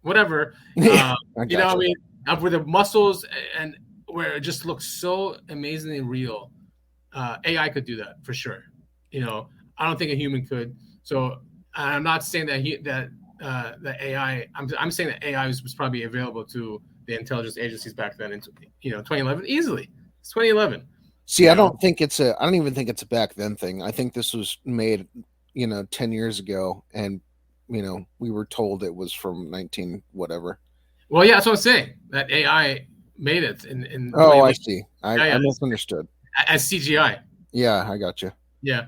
Speaker 2: whatever. I mean, up with the muscles and where it just looks so amazingly real. AI could do that for sure. I don't think a human could. So I'm not saying that AI. I'm saying that AI was probably available to the intelligence agencies back then in 2011 easily. It's 2011.
Speaker 3: See, I don't even think it's a back then thing. I think this was made 10 years ago, and we were told it was from 19 whatever.
Speaker 2: Well, yeah, that's what I'm saying. That AI made it in
Speaker 3: I see. I misunderstood.
Speaker 2: As CGI.
Speaker 3: Yeah, I got you.
Speaker 2: Yeah.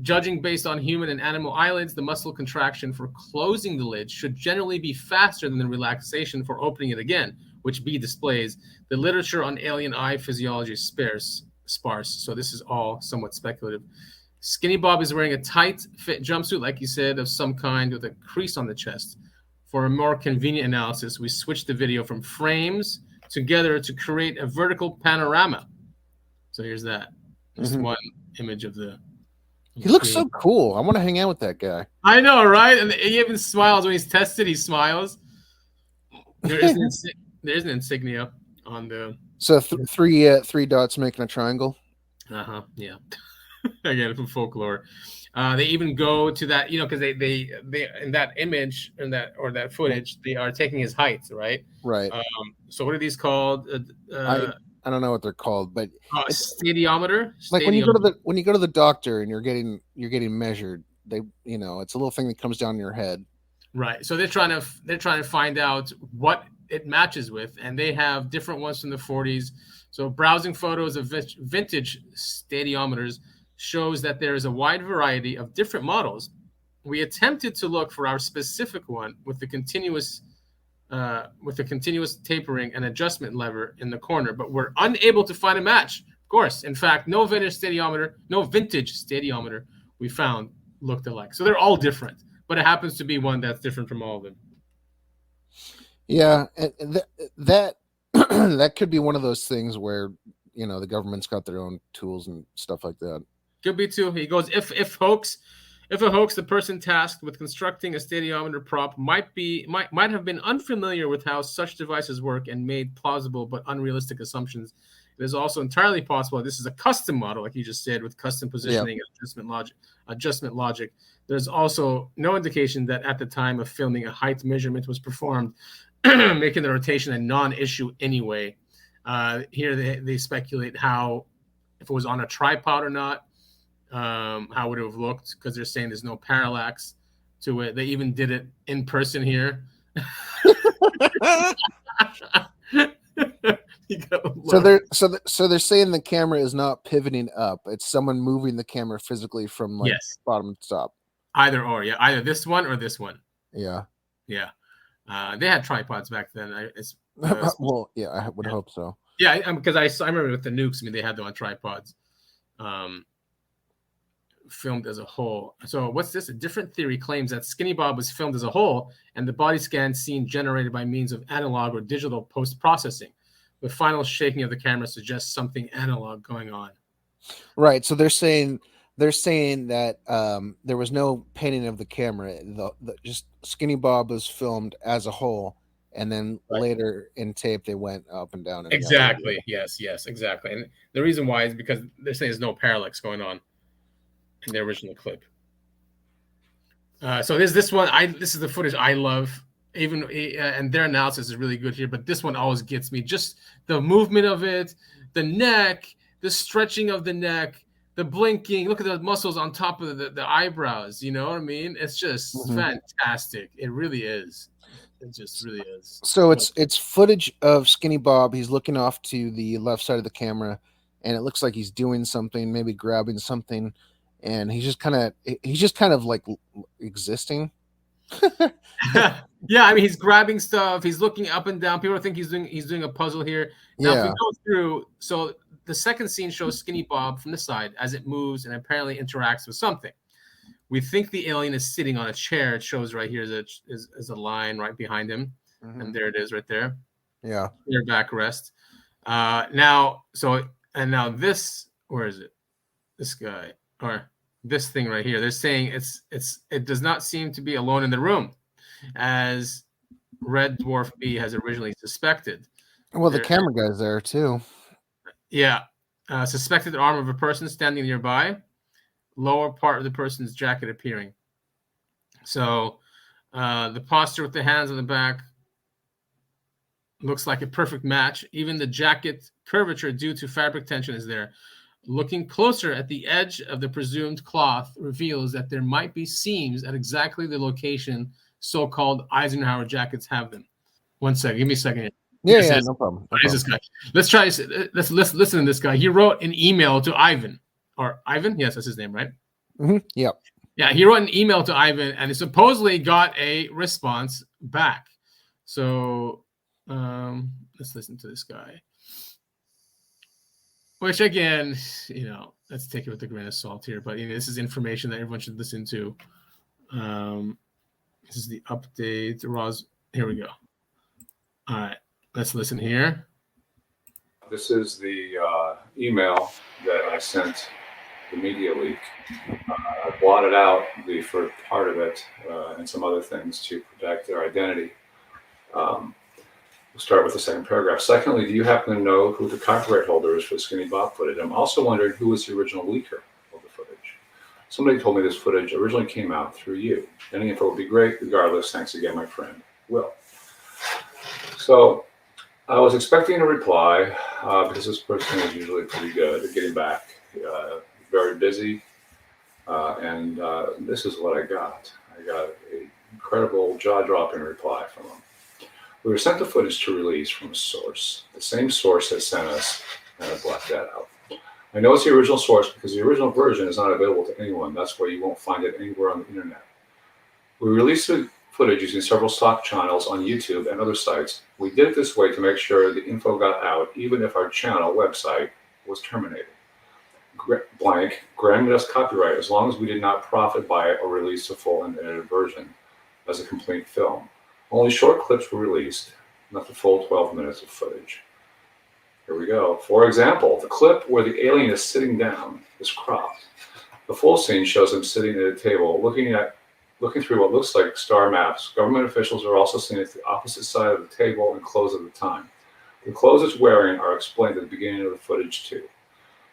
Speaker 2: Judging based on human and animal eyelids, the muscle contraction for closing the lid should generally be faster than the relaxation for opening it again, which B displays. The literature on alien eye physiology is sparse, so this is all somewhat speculative. Skinny Bob is wearing a tight fit jumpsuit, like you said, of some kind with a crease on the chest. For a more convenient analysis, we switched the video from frames together to create a vertical panorama. So here's that. Just one image of the.
Speaker 3: He looks so cool. I want to hang out with that guy.
Speaker 2: I know, right? And he even smiles when he's tested. He smiles. There's an insignia on the.
Speaker 3: So three dots making a triangle.
Speaker 2: Yeah. Again, from folklore. They even go to that, because they in that image or that footage, they are taking his height, right?
Speaker 3: Right.
Speaker 2: So what are these called?
Speaker 3: I don't know what they're called, but
Speaker 2: stadiometer.
Speaker 3: Like when you go to the doctor and you're getting measured, it's a little thing that comes down your head.
Speaker 2: Right. So they're trying to find out what it matches with, and they have different ones from the 40s. So browsing photos of vintage stadiometers shows that there is a wide variety of different models. We attempted to look for our specific one with the continuous tapering and adjustment lever in the corner, but we're unable to find a match. Of course, in fact, no vintage stadiometer we found looked alike. So they're all different, but it happens to be one that's different from all of them.
Speaker 3: Yeah, and that could be one of those things where the government's got their own tools and stuff like that.
Speaker 2: Could be too. He goes, if a hoax, the person tasked with constructing a stadiometer prop might have been unfamiliar with how such devices work and made plausible but unrealistic assumptions. It is also entirely possible this is a custom model, like you just said, with custom positioning and adjustment logic. There's also no indication that at the time of filming a height measurement was performed, making the rotation a non-issue anyway. Here they speculate how, if it was on a tripod or not, how would it have looked, because they're saying there's no parallax to it. They even did it in person here.
Speaker 3: So they're saying the camera is not pivoting up. It's someone moving the camera physically from like
Speaker 2: Yes.
Speaker 3: bottom to top.
Speaker 2: Either or, yeah, either this one or this one.
Speaker 3: Yeah.
Speaker 2: Yeah. They had tripods back then.
Speaker 3: Well, yeah, I would hope so.
Speaker 2: Yeah, because I remember with the nukes. I mean, they had them on tripods. Filmed as a whole. So what's this? A different theory claims that Skinny Bob was filmed as a whole, and the body scan scene generated by means of analog or digital post-processing. The final shaking of the camera suggests something analog going on.
Speaker 3: Right. So they're saying that there was no painting of the camera. Just Skinny Bob was filmed as a whole, and then later in tape they went up and down. And
Speaker 2: exactly. Yes, exactly. And the reason why is because they're saying there's no parallax going on in the original clip. So there's this one. This is the footage I love. Even and their analysis is really good here, but this one always gets me. Just the movement of it, the neck, the stretching of the neck, the blinking. Look at the muscles on top of the eyebrows. You know what I mean? It's just fantastic. It really is. It just really is.
Speaker 3: So it's footage of Skinny Bob. He's looking off to the left side of the camera, and it looks like he's doing something, maybe grabbing something, and he's just kind of like existing.
Speaker 2: Yeah, I mean, he's grabbing stuff. He's looking up and down. People think he's doing a puzzle here. Now, if we go through, so the second scene shows Skinny Bob from the side as it moves and apparently interacts with something. We think the alien is sitting on a chair. It shows right here is a line right behind him, and there it is right there.
Speaker 3: Yeah,
Speaker 2: their backrest. Now this, where is it? This guy or this thing right here. They're saying it does not seem to be alone in the room, as Red Dwarf B has originally suspected.
Speaker 3: Well, the camera guy's there too.
Speaker 2: Yeah, suspected arm of a person standing nearby, lower part of the person's jacket appearing. So the posture with the hands on the back looks like a perfect match. Even the jacket curvature due to fabric tension is there. Looking closer at the edge of the presumed cloth reveals that there might be seams at exactly the location so-called Eisenhower jackets have them. One second, give me a second.
Speaker 3: Yeah, no problem.
Speaker 2: What is this guy? Let's listen to this guy. He wrote an email to Ivan. Or Ivan? Yes, that's his name, right?
Speaker 3: Yep.
Speaker 2: Yeah, he wrote an email to Ivan and he supposedly got a response back. So let's listen to this guy. Which again, let's take it with a grain of salt here. But this is information that everyone should listen to. This is the update. Here we go. All right, let's listen here.
Speaker 4: This is the email that I sent the media leak. I blotted out the first part of it and some other things to protect their identity. We'll start with the second paragraph. Secondly, do you happen to know who the copyright holder is for the Skinny Bob footage? I'm also wondering who was the original leaker of the footage. Somebody told me this footage originally came out through you. Any info would be great. Regardless, thanks again, my friend, Will. So I was expecting a reply because this person is usually pretty good at getting back. Very busy. And this is what I got. I got an incredible jaw-dropping reply from him. We were sent the footage to release from a source. The same source that sent us, and I blacked that out. I know it's the original source because the original version is not available to anyone. That's why you won't find it anywhere on the internet. We released the footage using several stock channels on YouTube and other sites. We did it this way to make sure the info got out, even if our channel website was terminated. Blank granted us copyright as long as we did not profit by it or release a full and edited version as a complete film. Only short clips were released, not the full 12 minutes of footage. Here we go. For example, the clip where the alien is sitting down is cropped. The full scene shows him sitting at a table looking through what looks like star maps. Government officials are also seen at the opposite side of the table and clothes at the time. The clothes he's wearing are explained at the beginning of the footage too.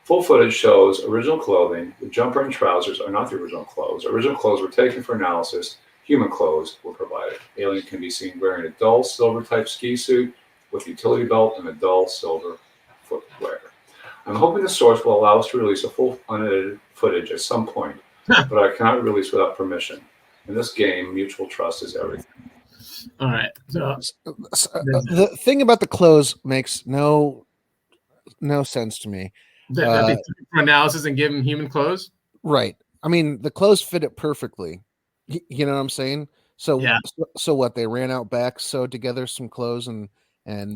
Speaker 4: Full footage shows original clothing. The jumper and trousers are not the original clothes. Original clothes were taken for analysis. Human clothes were provided. Alien can be seen wearing a dull silver type ski suit with utility belt and a dull silver footwear. I'm hoping the source will allow us to release a full unedited footage at some point, but I cannot release without permission. In this game, mutual trust is everything.
Speaker 2: All right. So
Speaker 3: the thing about the clothes makes no no sense to me.
Speaker 2: That they took it for analysis and give him human clothes.
Speaker 3: Right. I mean, the clothes fit it perfectly. You know what I'm saying? So,
Speaker 2: Yeah.
Speaker 3: so what? They ran out back, sewed together some clothes, and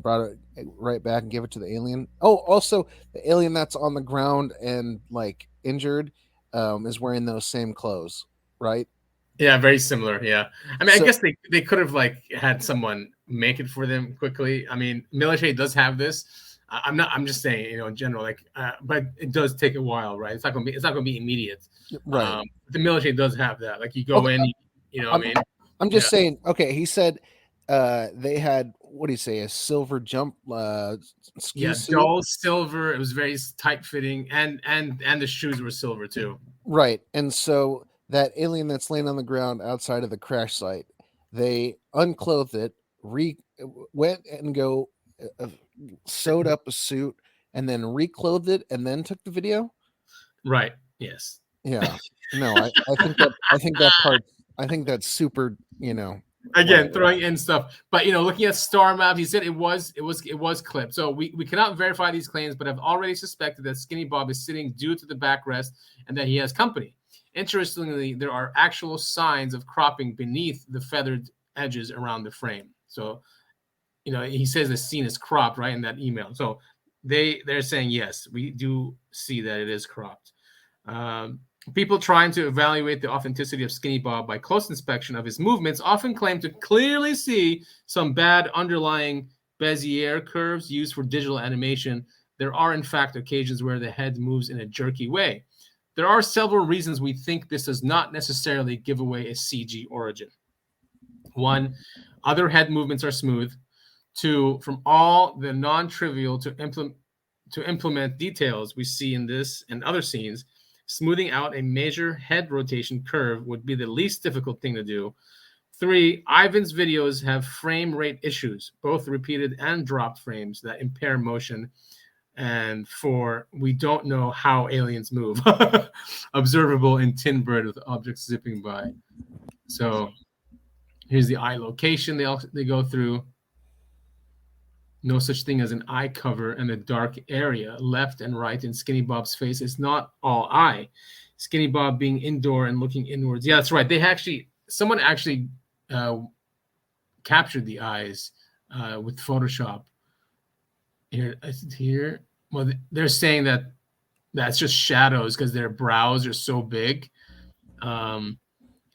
Speaker 3: brought it right back and gave it to the alien. Oh, also the alien that's on the ground and like injured, is wearing those same clothes, right?
Speaker 2: Yeah, very similar. Yeah, I mean, I
Speaker 3: So
Speaker 2: guess they could have like had someone make it for them quickly. I mean, military does have this. I'm not. I'm just saying, in general, like, but it does take a while, right? It's not gonna be immediate.
Speaker 3: right.
Speaker 2: The military does have that. Like, you go
Speaker 3: Okay.
Speaker 2: in, what I mean?
Speaker 3: I'm just
Speaker 2: Yeah.
Speaker 3: saying. Okay, he said they had, what do you say, a silver jump ski
Speaker 2: Yeah,
Speaker 3: suit.
Speaker 2: dull silver. It was very tight fitting, and the shoes were silver too.
Speaker 3: Right. And so that alien that's laying on the ground outside of the crash site, they unclothed it, went and sewed up a suit, and then reclothed it, and then took the video.
Speaker 2: Right. Yes.
Speaker 3: Yeah. No, I think that's super,
Speaker 2: Again,
Speaker 3: whatever.
Speaker 2: throwing in stuff, but looking at star map, he said it was clipped. So we cannot verify these claims, but have already suspected that Skinny Bob is sitting due to the backrest and that he has company. Interestingly, there are actual signs of cropping beneath the feathered edges around the frame. So he says the scene is cropped, right, in that email. So they're saying, yes, we do see that it is cropped. People trying to evaluate the authenticity of Skinny Bob by close inspection of his movements often claim to clearly see some bad underlying Bezier curves used for digital animation. There are, in fact, occasions where the head moves in a jerky way. There are several reasons we think this does not necessarily give away a CG origin. 1, other head movements are smooth. 2, from all the non-trivial to implement details we see in this and other scenes, smoothing out a major head rotation curve would be the least difficult thing to do. 3, Ivan's videos have frame rate issues, both repeated and dropped frames that impair motion. And 4, we don't know how aliens move, observable in Tin Bird with objects zipping by. So here's the eye location they go through. No such thing as an eye cover, and a dark area left and right in Skinny Bob's face is not all eye. Skinny Bob being indoor and looking inwards. Yeah, that's right. Someone actually captured the eyes with Photoshop. Here. Well, they're saying that that's just shadows because their brows are so big.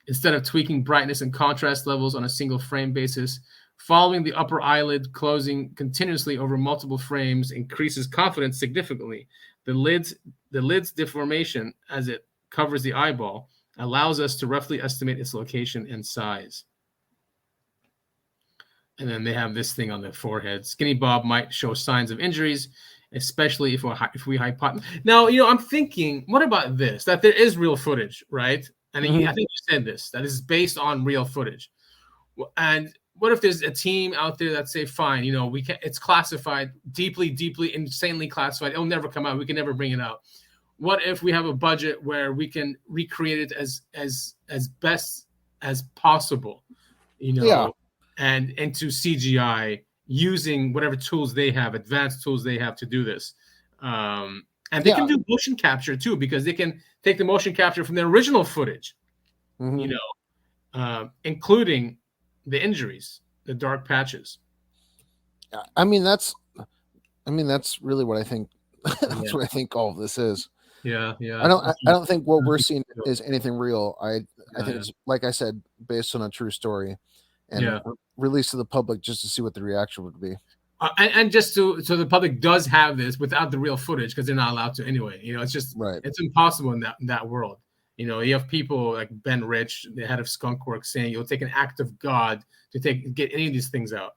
Speaker 2: Instead of tweaking brightness and contrast levels on a single frame basis, following the upper eyelid closing continuously over multiple frames increases confidence significantly. The lid's deformation as it covers the eyeball allows us to roughly estimate its location and size. And then they have this thing on the forehead. Skinny Bob might show signs of injuries, especially if we hypothesize. Now, I'm thinking, what about this? That there is real footage, right? And I think you said this, that is based on real footage. And what if there's a team out there that say, fine, it's classified, deeply, insanely classified. It'll never come out. We can never bring it out. What if we have a budget where we can recreate it as best as possible,
Speaker 3: Yeah.
Speaker 2: and into CGI using whatever tools they have, advanced tools they have to do this. And they can do motion capture too, because they can take the motion capture from the original footage, including the injuries, the dark patches.
Speaker 3: I mean, that's really what I think. That's what I think all of this is.
Speaker 2: Yeah.
Speaker 3: I don't think what we're seeing is anything real. I think it's, like I said, based on a true story, and released to the public just to see what the reaction would be.
Speaker 2: And just so the public does have this without the real footage, because they're not allowed to anyway. It's just It's impossible in that world. You have people like Ben Rich, the head of Skunkworks, saying you'll take an act of God to get any of these things out.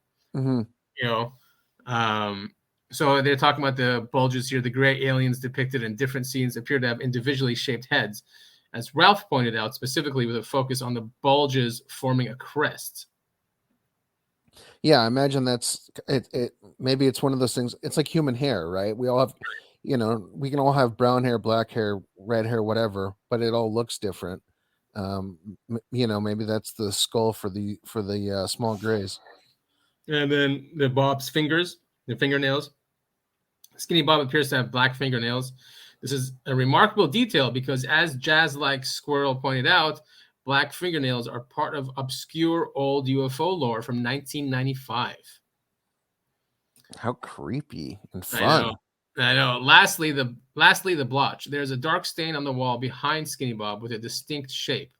Speaker 2: So they're talking about the bulges here. The gray aliens depicted in different scenes appear to have individually shaped heads, as Ralph pointed out, specifically with a focus on the bulges forming a crest.
Speaker 3: Yeah, I imagine that's it. Maybe it's one of those things. It's like human hair, right? We all have, we can all have brown hair, black hair, red hair, whatever, but it all looks different. Maybe that's the skull for the small grays.
Speaker 2: And then the Bob's fingers, the fingernails, Skinny Bob appears to have black fingernails. This is a remarkable detail because, as Jazz-like Squirrel pointed out, black fingernails are part of obscure old UFO lore from 1995.
Speaker 3: How creepy and
Speaker 2: I
Speaker 3: fun.
Speaker 2: know. I know. Lastly, the blotch. There's a dark stain on the wall behind Skinny Bob with a distinct shape.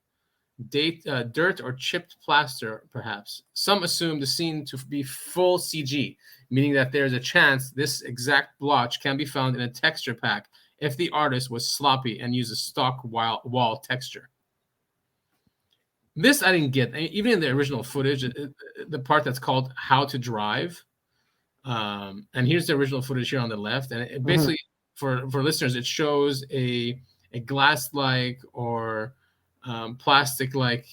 Speaker 2: Dirt or chipped plaster, perhaps. Some assume the scene to be full CG, meaning that there's a chance this exact blotch can be found in a texture pack if the artist was sloppy and used a stock wall texture. This I didn't get. Even in the original footage, the part that's called How to Drive, and here's the original footage here on the left, and it basically, for listeners, it shows a glass-like or plastic-like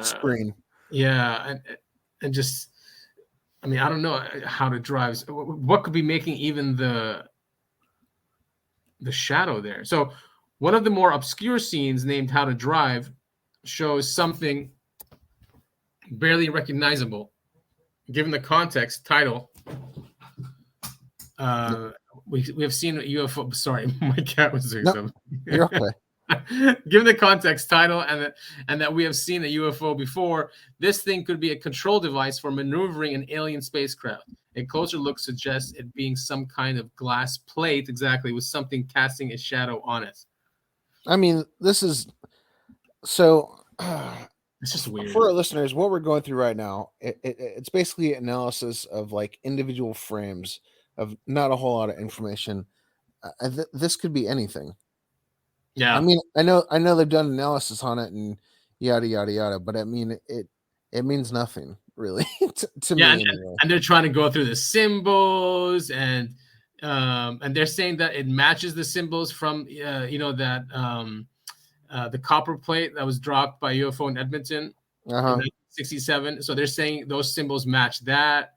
Speaker 3: Screen.
Speaker 2: Yeah, and just, I mean, I don't know how to drive. What could be making even the shadow there? So one of the more obscure scenes named How to Drive shows something barely recognizable. Given the context, title, we have seen a UFO. Sorry, my cat was doing something.
Speaker 3: You're okay.
Speaker 2: Given the context, title, and that we have seen a UFO before, this thing could be a control device for maneuvering an alien spacecraft. A closer look suggests it being some kind of glass plate, exactly, with something casting a shadow on it.
Speaker 3: I mean, this is so.
Speaker 2: It's just weird.
Speaker 3: For our listeners, what we're going through right now, it's basically analysis of like individual frames of not a whole lot of information. This could be anything.
Speaker 2: Yeah,
Speaker 3: I mean, I know they've done analysis on it and yada yada yada, but I mean, it means nothing really to me. Anyway.
Speaker 2: And they're trying to go through the symbols, and they're saying that it matches the symbols from that the copper plate that was dropped by UFO in Edmonton in 1967. So they're saying those symbols match that.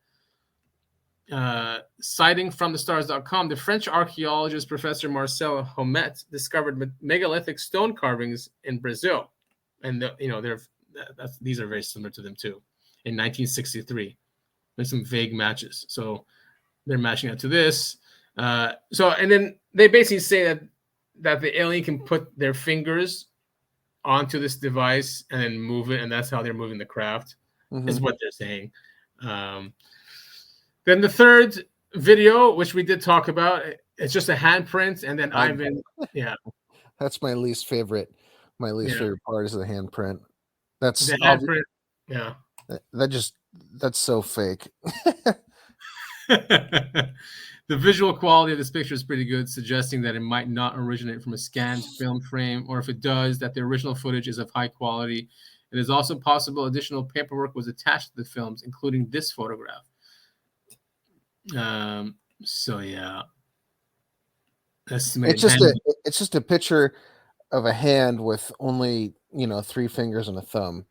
Speaker 2: Citing from thestars.com, the French archaeologist Professor Marcel Homet discovered megalithic stone carvings in Brazil, and these are very similar to them too. In 1963, there's some vague matches, so they're matching it to this. And then they basically say that the alien can put their fingers onto this device and then move it, and that's how they're moving the craft. Is what they're saying. Then the third video, which we did talk about, it's just a handprint, and then Ivan,
Speaker 3: that's my least favorite. My least favorite part is the handprint. That's
Speaker 2: the handprint. Yeah,
Speaker 3: that's so fake.
Speaker 2: The visual quality of this picture is pretty good, suggesting that it might not originate from a scanned film frame, or if it does, that the original footage is of high quality. It is also possible additional paperwork was attached to the films, including this photograph. So yeah,
Speaker 3: it's just a picture of a hand with only 3 fingers and a thumb.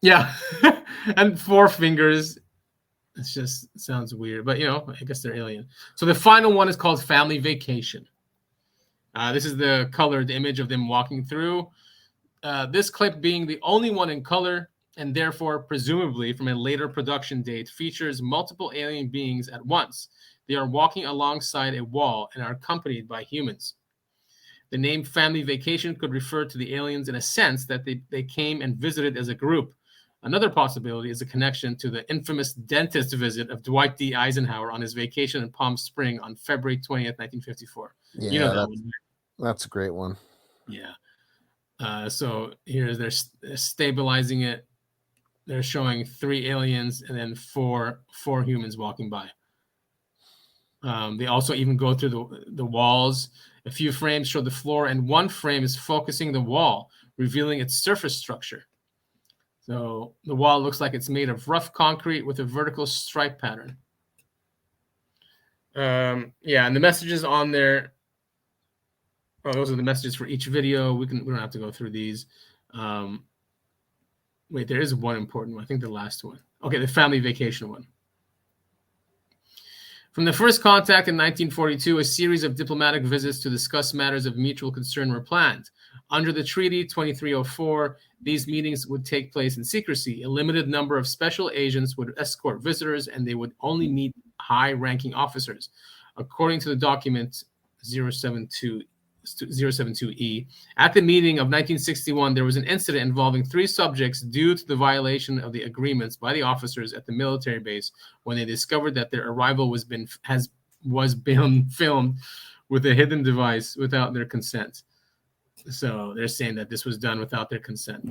Speaker 2: Yeah, and 4 fingers. It just sounds weird, but I guess they're alien. So the final one is called Family Vacation. This is the colored image of them walking through. This clip, being the only one in color, and therefore presumably from a later production date, features multiple alien beings at once. They are walking alongside a wall and are accompanied by humans. The name Family Vacation could refer to the aliens in a sense that they came and visited as a group. Another possibility is a connection to the infamous dentist visit of Dwight D. Eisenhower on his vacation in Palm Springs on February 20th, 1954.
Speaker 3: Yeah, that's a great one.
Speaker 2: Yeah. So here they're stabilizing it. They're showing 3 aliens and then four humans walking by. They also even go through the walls. A few frames show the floor, and one frame is focusing the wall, revealing its surface structure. So the wall looks like it's made of rough concrete with a vertical stripe pattern. And the messages on there. Oh, those are the messages for each video. We don't have to go through these. Wait, there is one important one. I think the last one. Okay, the Family Vacation one. From the first contact in 1942, a series of diplomatic visits to discuss matters of mutual concern were planned. Under the Treaty 2304, these meetings would take place in secrecy. A limited number of special agents would escort visitors, and they would only meet high-ranking officers. According to the document 072E, at the meeting of 1961, there was an incident involving 3 subjects due to the violation of the agreements by the officers at the military base when they discovered that their arrival was being filmed with a hidden device without their consent. So they're saying that this was done without their consent.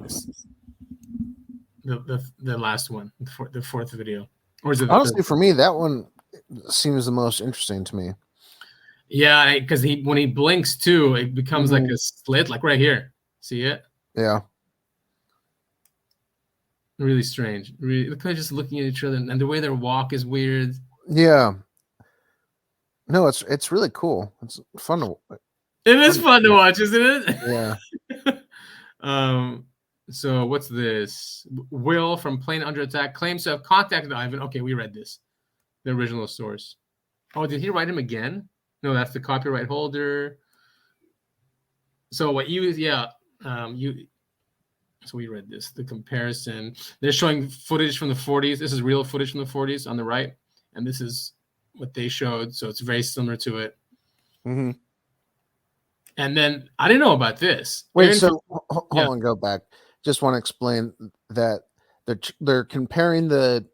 Speaker 2: The last one, the fourth video, or is it
Speaker 3: honestly for me that one seems the most interesting to me.
Speaker 2: Yeah, because when he blinks too, it becomes like a slit, like right here. See it?
Speaker 3: Yeah.
Speaker 2: Really strange. Really, look, they're just looking at each other, and the way their walk is weird.
Speaker 3: Yeah. No, it's really cool. It's fun to.
Speaker 2: It is fun to watch, isn't it?
Speaker 3: Yeah.
Speaker 2: So what's this? Will from Plane Under Attack claims to have contacted Ivan. Okay, we read this. The original source. Oh, did he write him again? No, that's the copyright holder. So what you so we read this. The comparison. They're showing footage from the 40s. This is real footage from the 40s on the right, and this is what they showed. So it's very similar to it.
Speaker 3: Mm-hmm.
Speaker 2: And then I didn't know about this.
Speaker 3: Wait, so hold on, go back. Just want to explain that they're comparing the,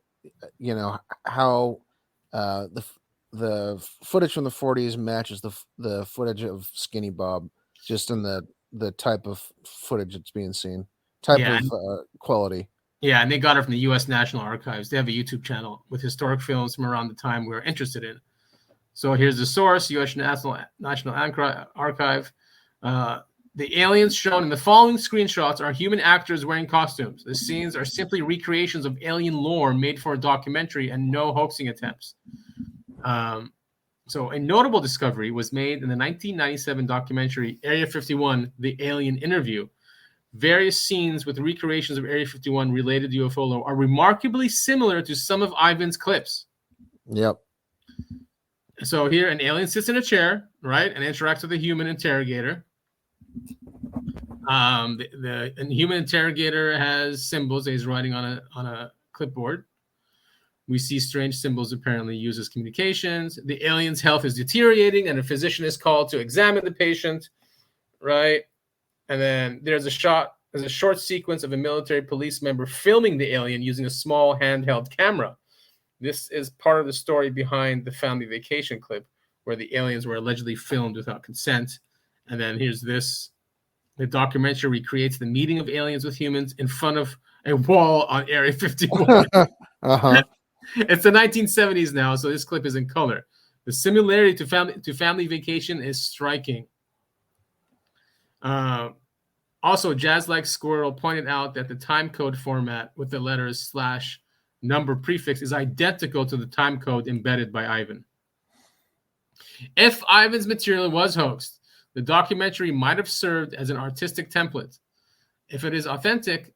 Speaker 3: how the footage from the 40s matches the footage of Skinny Bob, just in the type of footage that's being seen, quality.
Speaker 2: Yeah, and they got it from the U.S. National Archives. They have a YouTube channel with historic films from around the time we were interested in. So here's the source, U.S. National Archive. The aliens shown in the following screenshots are human actors wearing costumes. The scenes are simply recreations of alien lore made for a documentary and no hoaxing attempts. So a notable discovery was made in the 1997 documentary Area 51, The Alien Interview. Various scenes with recreations of Area 51 related to UFO lore are remarkably similar to some of Ivan's clips.
Speaker 3: Yep.
Speaker 2: So here, an alien sits in a chair, right, and interacts with a human interrogator. The human interrogator has symbols that he's writing on a clipboard. We see strange symbols apparently used as communications. The alien's health is deteriorating, and a physician is called to examine the patient, right? And then there's a short sequence of a military police member filming the alien using a small handheld camera. This is part of the story behind the family vacation clip, where the aliens were allegedly filmed without consent. And then here's this. The documentary recreates the meeting of aliens with humans in front of a wall on Area 51.
Speaker 3: Uh-huh.
Speaker 2: It's the 1970s now, so this clip is in color. The similarity to family vacation is striking. Also, Jazz Like Squirrel pointed out that the time code format with the letters /number prefix is identical to the time code embedded by Ivan. If Ivan's material was hoaxed, the documentary might have served as an artistic template. If it is authentic,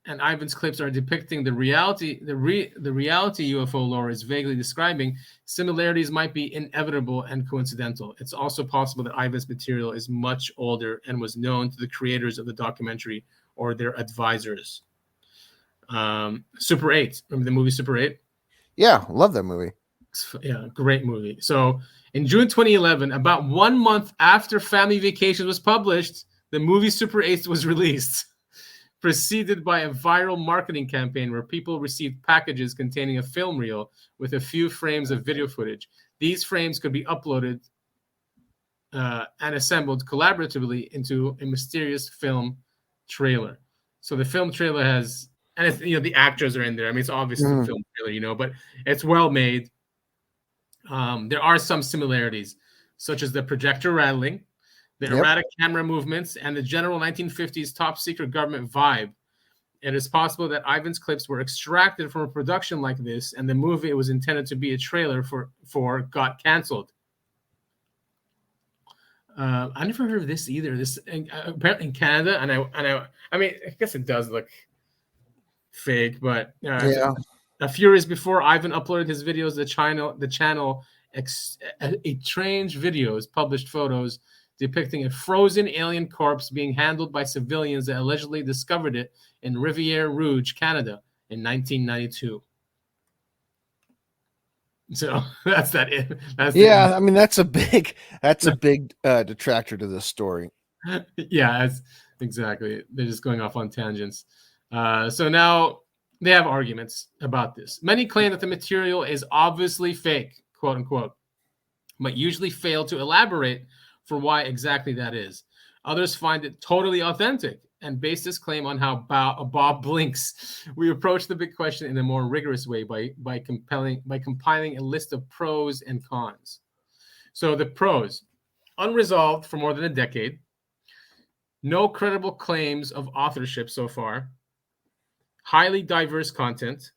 Speaker 2: and Ivan's clips are depicting the reality UFO lore is vaguely describing, similarities might be inevitable and coincidental. It's also possible that Ivan's material is much older and was known to the creators of the documentary or their advisors. Super 8. Remember the movie Super 8?
Speaker 3: Yeah, love that movie.
Speaker 2: Yeah, great movie. So in June 2011, about 1 month after Family Vacation was published, the movie Super 8 was released, preceded by a viral marketing campaign where people received packages containing a film reel with a few frames of video footage. These frames could be uploaded and assembled collaboratively into a mysterious film trailer. So the film trailer has, and it's, the actors are in there. I mean, it's obviously a film trailer, but it's well made. There are some similarities, such as the projector rattling, the erratic camera movements, and the general 1950s top-secret government vibe. It is possible that Ivan's clips were extracted from a production like this, and the movie it was intended to be a trailer for got canceled. I never heard of this either. This apparently in Canada, and I mean, I guess it does look fake, but a few years before Ivan uploaded his videos, the channel Strange Videos published photos depicting a frozen alien corpse being handled by civilians that allegedly discovered it in Rivière Rouge, Canada, in 1992. So that's that. That's
Speaker 3: Yeah, I mean that's a big detractor to this story.
Speaker 2: Yeah, that's exactly. They're just going off on tangents. So now they have arguments about this. Many claim that the material is obviously fake, quote unquote, but usually fail to elaborate for why exactly that is. Others find it totally authentic and base this claim on how Bob blinks. We approach the big question in a more rigorous way by compiling a list of pros and cons. So the pros: unresolved for more than a decade, no credible claims of authorship so far, highly diverse content,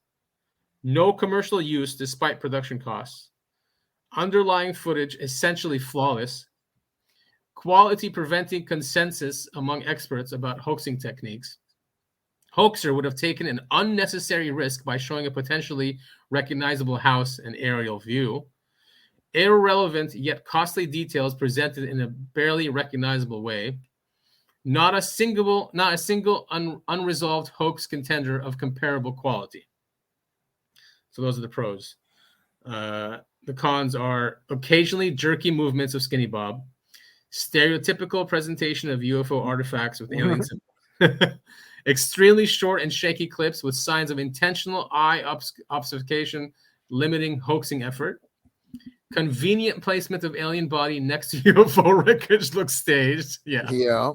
Speaker 2: no commercial use despite production costs, underlying footage essentially flawless, quality preventing consensus among experts about hoaxing techniques. Hoaxer would have taken an unnecessary risk by showing a potentially recognizable house and aerial view. Irrelevant yet costly details presented in a barely recognizable way. Not a single unresolved hoax contender of comparable quality. So those are the pros. The cons are occasionally jerky movements of Skinny Bob, stereotypical presentation of UFO artifacts with alien symbols, extremely short and shaky clips with signs of intentional eye obfuscation limiting hoaxing effort, convenient placement of alien body next to UFO wreckage looks staged.
Speaker 3: Yeah.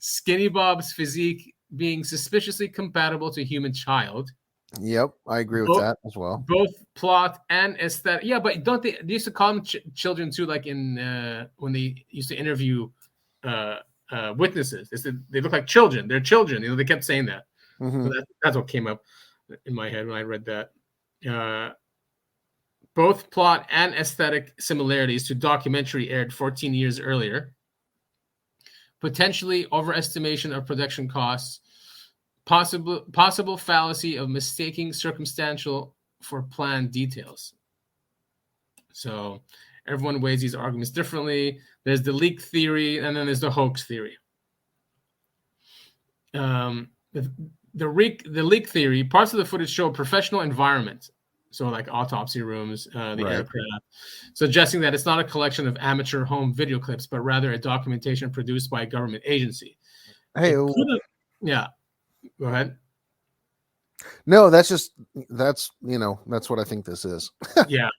Speaker 2: Skinny Bob's physique being suspiciously compatible to human child.
Speaker 3: Yep, I agree with that as well.
Speaker 2: Both plot and aesthetic. Yeah, but don't they used to call them children too? Like in when they used to interview witnesses, they look like children. They're children. You know, they kept saying that.
Speaker 3: Mm-hmm.
Speaker 2: So that's what came up in my head when I read that. Both plot and aesthetic similarities to documentary aired 14 years earlier. Potentially overestimation of production costs. Possible fallacy of mistaking circumstantial for planned details. So everyone weighs these arguments differently. There's the leak theory, and then there's the hoax theory. The leak theory, parts of the footage show a professional environment, so like autopsy rooms, the aircraft, suggesting that it's not a collection of amateur home video clips, but rather a documentation produced by a government agency.
Speaker 3: Hey,
Speaker 2: yeah. Go ahead.
Speaker 3: No, that's what I think this is.
Speaker 2: Yeah.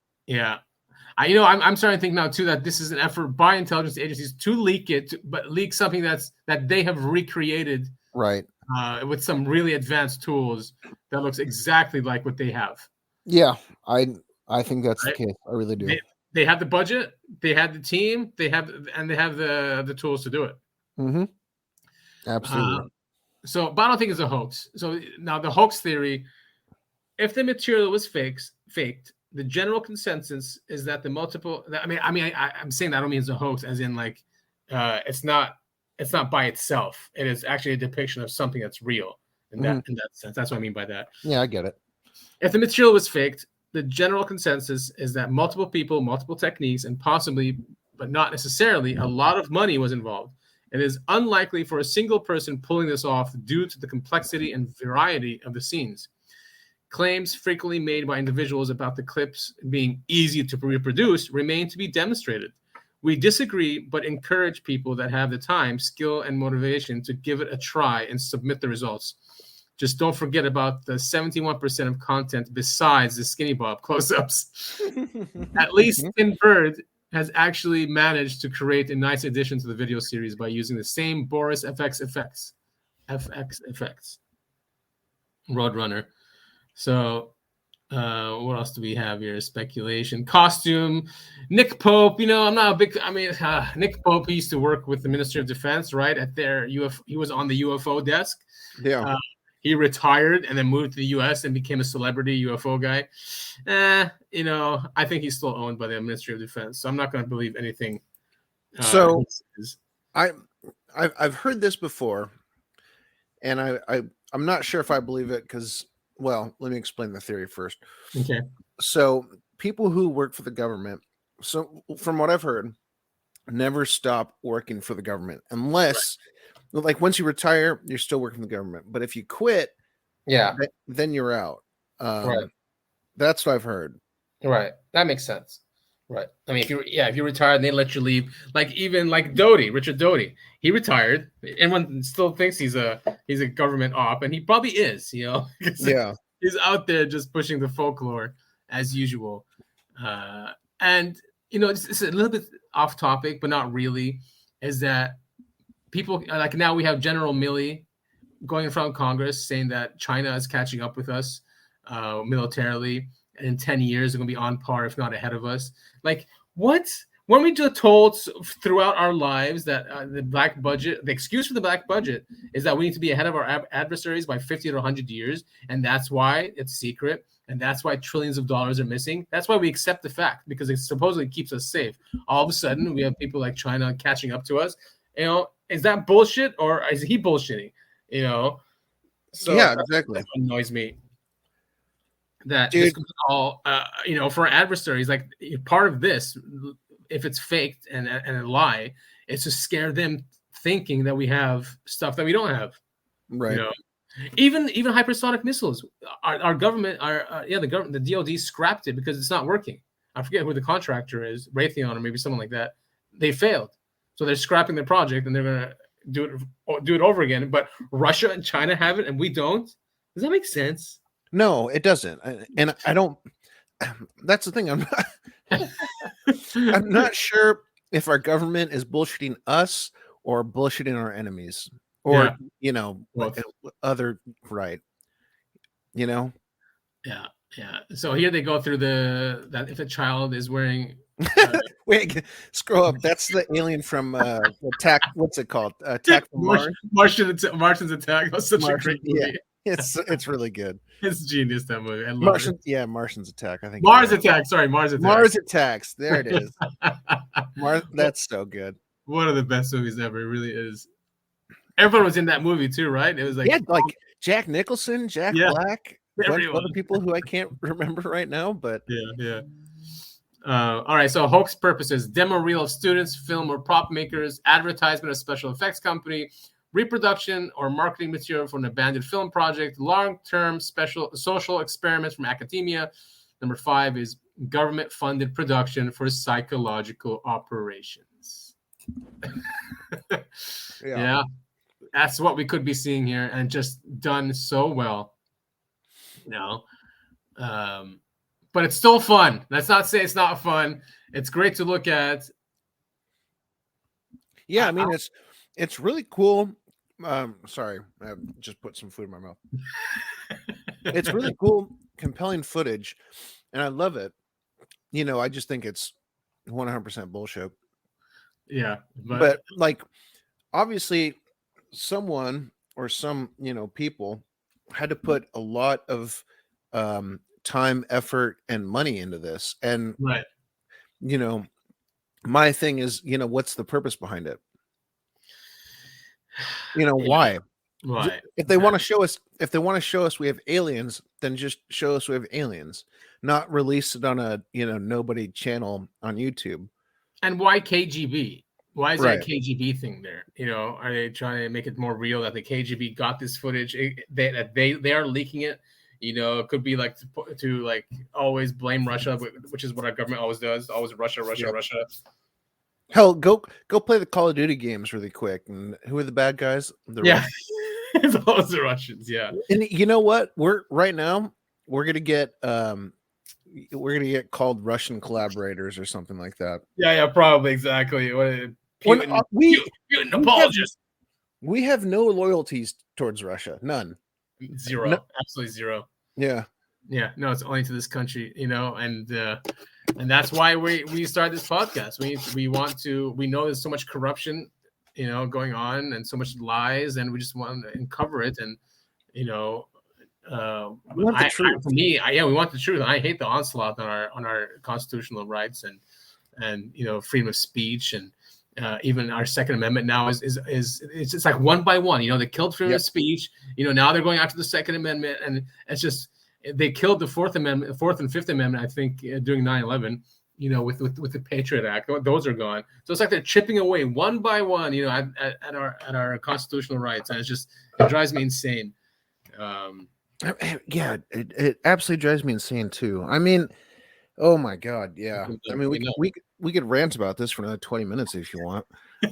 Speaker 2: I'm starting to think now too that this is an effort by intelligence agencies to leak it, but leak something that they have recreated,
Speaker 3: right?
Speaker 2: With some really advanced tools that looks exactly like what they have.
Speaker 3: Yeah, I think that's the case. I really do.
Speaker 2: They have the budget, they have the team, they have the tools to do it.
Speaker 3: Mm-hmm. Absolutely.
Speaker 2: But I don't think it's a hoax. So now the hoax theory, if the material was faked, the general consensus is that the multiple. I'm saying that I don't mean it's a hoax, as in like, it's not by itself. It is actually a depiction of something that's real in that sense. That's what I mean by that.
Speaker 3: Yeah, I get it.
Speaker 2: If the material was faked, the general consensus is that multiple people, multiple techniques, and possibly, but not necessarily, a lot of money was involved. It is unlikely for a single person pulling this off due to the complexity and variety of the scenes. Claims frequently made by individuals about the clips being easy to reproduce remain to be demonstrated. We disagree, but encourage people that have the time, skill, and motivation to give it a try and submit the results. Just don't forget about the 71% of content besides the Skinny Bob close-ups. At least Tin Bird has actually managed to create a nice addition to the video series by using the same Boris FX effects. Roadrunner. So what else do we have here? Speculation. Costume. Nick Pope. I'm not a big... Nick Pope, he used to work with the Ministry of Defense, right? At their UFO. He was on the UFO desk.
Speaker 3: Yeah.
Speaker 2: He retired and then moved to the U.S. and became a celebrity UFO guy. I think he's still owned by the Ministry of Defense, so I'm not going to believe anything.
Speaker 3: So I've heard this before, and I'm not sure if I believe it because, well, let me explain the theory first.
Speaker 2: Okay.
Speaker 3: So people who work for the government, so from what I've heard, never stop working for the government unless... Right. Like once you retire, you're still working for the government. But if you quit, then you're out.
Speaker 2: Right.
Speaker 3: That's what I've heard.
Speaker 2: Right. That makes sense. Right. I mean, if you retired and they let you leave, like even like Doty, Richard Doty, he retired. Everyone still thinks he's a government op, and he probably is. 'Cause
Speaker 3: Yeah.
Speaker 2: he's out there just pushing the folklore as usual. And it's a little bit off topic, but not really. Is that people like now we have General Milley going in front of Congress saying that China is catching up with us militarily. And in 10 years, they're going to be on par, if not ahead of us. Like, what? When we just told throughout our lives that the black budget, the excuse for the black budget is that we need to be ahead of our adversaries by 50 to 100 years. And that's why it's secret. And that's why trillions of dollars are missing. That's why we accept the fact, because it supposedly keeps us safe. All of a sudden, we have people like China catching up to us. Is that bullshit, or is he bullshitting? So
Speaker 3: Yeah, exactly.
Speaker 2: That's what annoys me. That
Speaker 3: Dude.
Speaker 2: this is all, for adversaries, like part of this, if it's faked and a lie, it's to scare them thinking that we have stuff that we don't have.
Speaker 3: Right.
Speaker 2: Even hypersonic missiles. Our government, the DoD scrapped it because it's not working. I forget who the contractor is, Raytheon or maybe someone like that. They failed, so they're scrapping the project and they're gonna do it over again. But Russia and China have it and we don't. Does that make sense?
Speaker 3: No, it doesn't. And I don't. That's the thing. I'm not sure if our government is bullshitting us or bullshitting our enemies, or other right.
Speaker 2: Yeah. So here they go through that if a child is wearing.
Speaker 3: Wait, scroll up. That's the alien from Attack. What's it called? Attack from Mars.
Speaker 2: Martian's Attack. That's such a great movie.
Speaker 3: Yeah. It's really good.
Speaker 2: It's genius, that movie. I love it.
Speaker 3: Martian's Attack. I think
Speaker 2: Mars Attack. Sorry, Mars Attack.
Speaker 3: Mars Attacks. There it is. That's so good.
Speaker 2: One of the best movies ever. It really is. Everyone was in that movie too, right? It was like
Speaker 3: like Jack Nicholson, Jack Black, a bunch of other people who I can't remember right now, but
Speaker 2: yeah. All right, so hoax purposes: demo reel of students, film or prop makers, advertisement of special effects company, reproduction or marketing material for an abandoned film project, long-term special social experiments from academia. Number 5 is government-funded production for psychological operations. Yeah, that's what we could be seeing here, and just done so well. But it's still fun. Let's not say it's not fun. It's great to look at.
Speaker 3: Yeah, I mean it's really cool. Sorry, I just put some food in my mouth. It's really cool, compelling footage, and I love it. I just think it's 100% bullshit.
Speaker 2: Yeah,
Speaker 3: but like obviously someone or some people had to put a lot of time, effort, and money into this, and
Speaker 2: right.
Speaker 3: My thing is, what's the purpose behind it? Why? If they want to show us we have aliens, then just show us we have aliens, not release it on a nobody channel on YouTube.
Speaker 2: And why KGB? Why is there a KGB thing there? Are they trying to make it more real that the KGB got this footage? That they are leaking it. It could be like to like always blame Russia, which is what our government always does. Always Russia.
Speaker 3: Hell, go play the Call of Duty games really quick. And who are the bad guys?
Speaker 2: It's always the Russians. Yeah.
Speaker 3: And you know what? We're gonna get called Russian collaborators or something like that.
Speaker 2: Yeah, probably exactly. Putin apologist.
Speaker 3: We have no loyalties towards Russia. None.
Speaker 2: Zero. No. Absolutely zero.
Speaker 3: Yeah.
Speaker 2: No, it's only to this country, and that's why we started this podcast. We know there's so much corruption, going on, and so much lies, and we just want to uncover it. And we want the truth. We want the truth. I hate the onslaught on our constitutional rights and freedom of speech, and even our Second Amendment now is it's just like one by one. They killed freedom of speech. Now they're going after the Second Amendment, and it's just they killed the Fourth and Fifth Amendment. I think during 9/11. With the Patriot Act, those are gone. So it's like they're chipping away one by one. At our constitutional rights, and it drives me insane.
Speaker 3: Yeah, it absolutely drives me insane too. I mean, Oh my God, yeah. I mean,
Speaker 2: We know.
Speaker 3: we could rant about this for another 20 minutes if you want.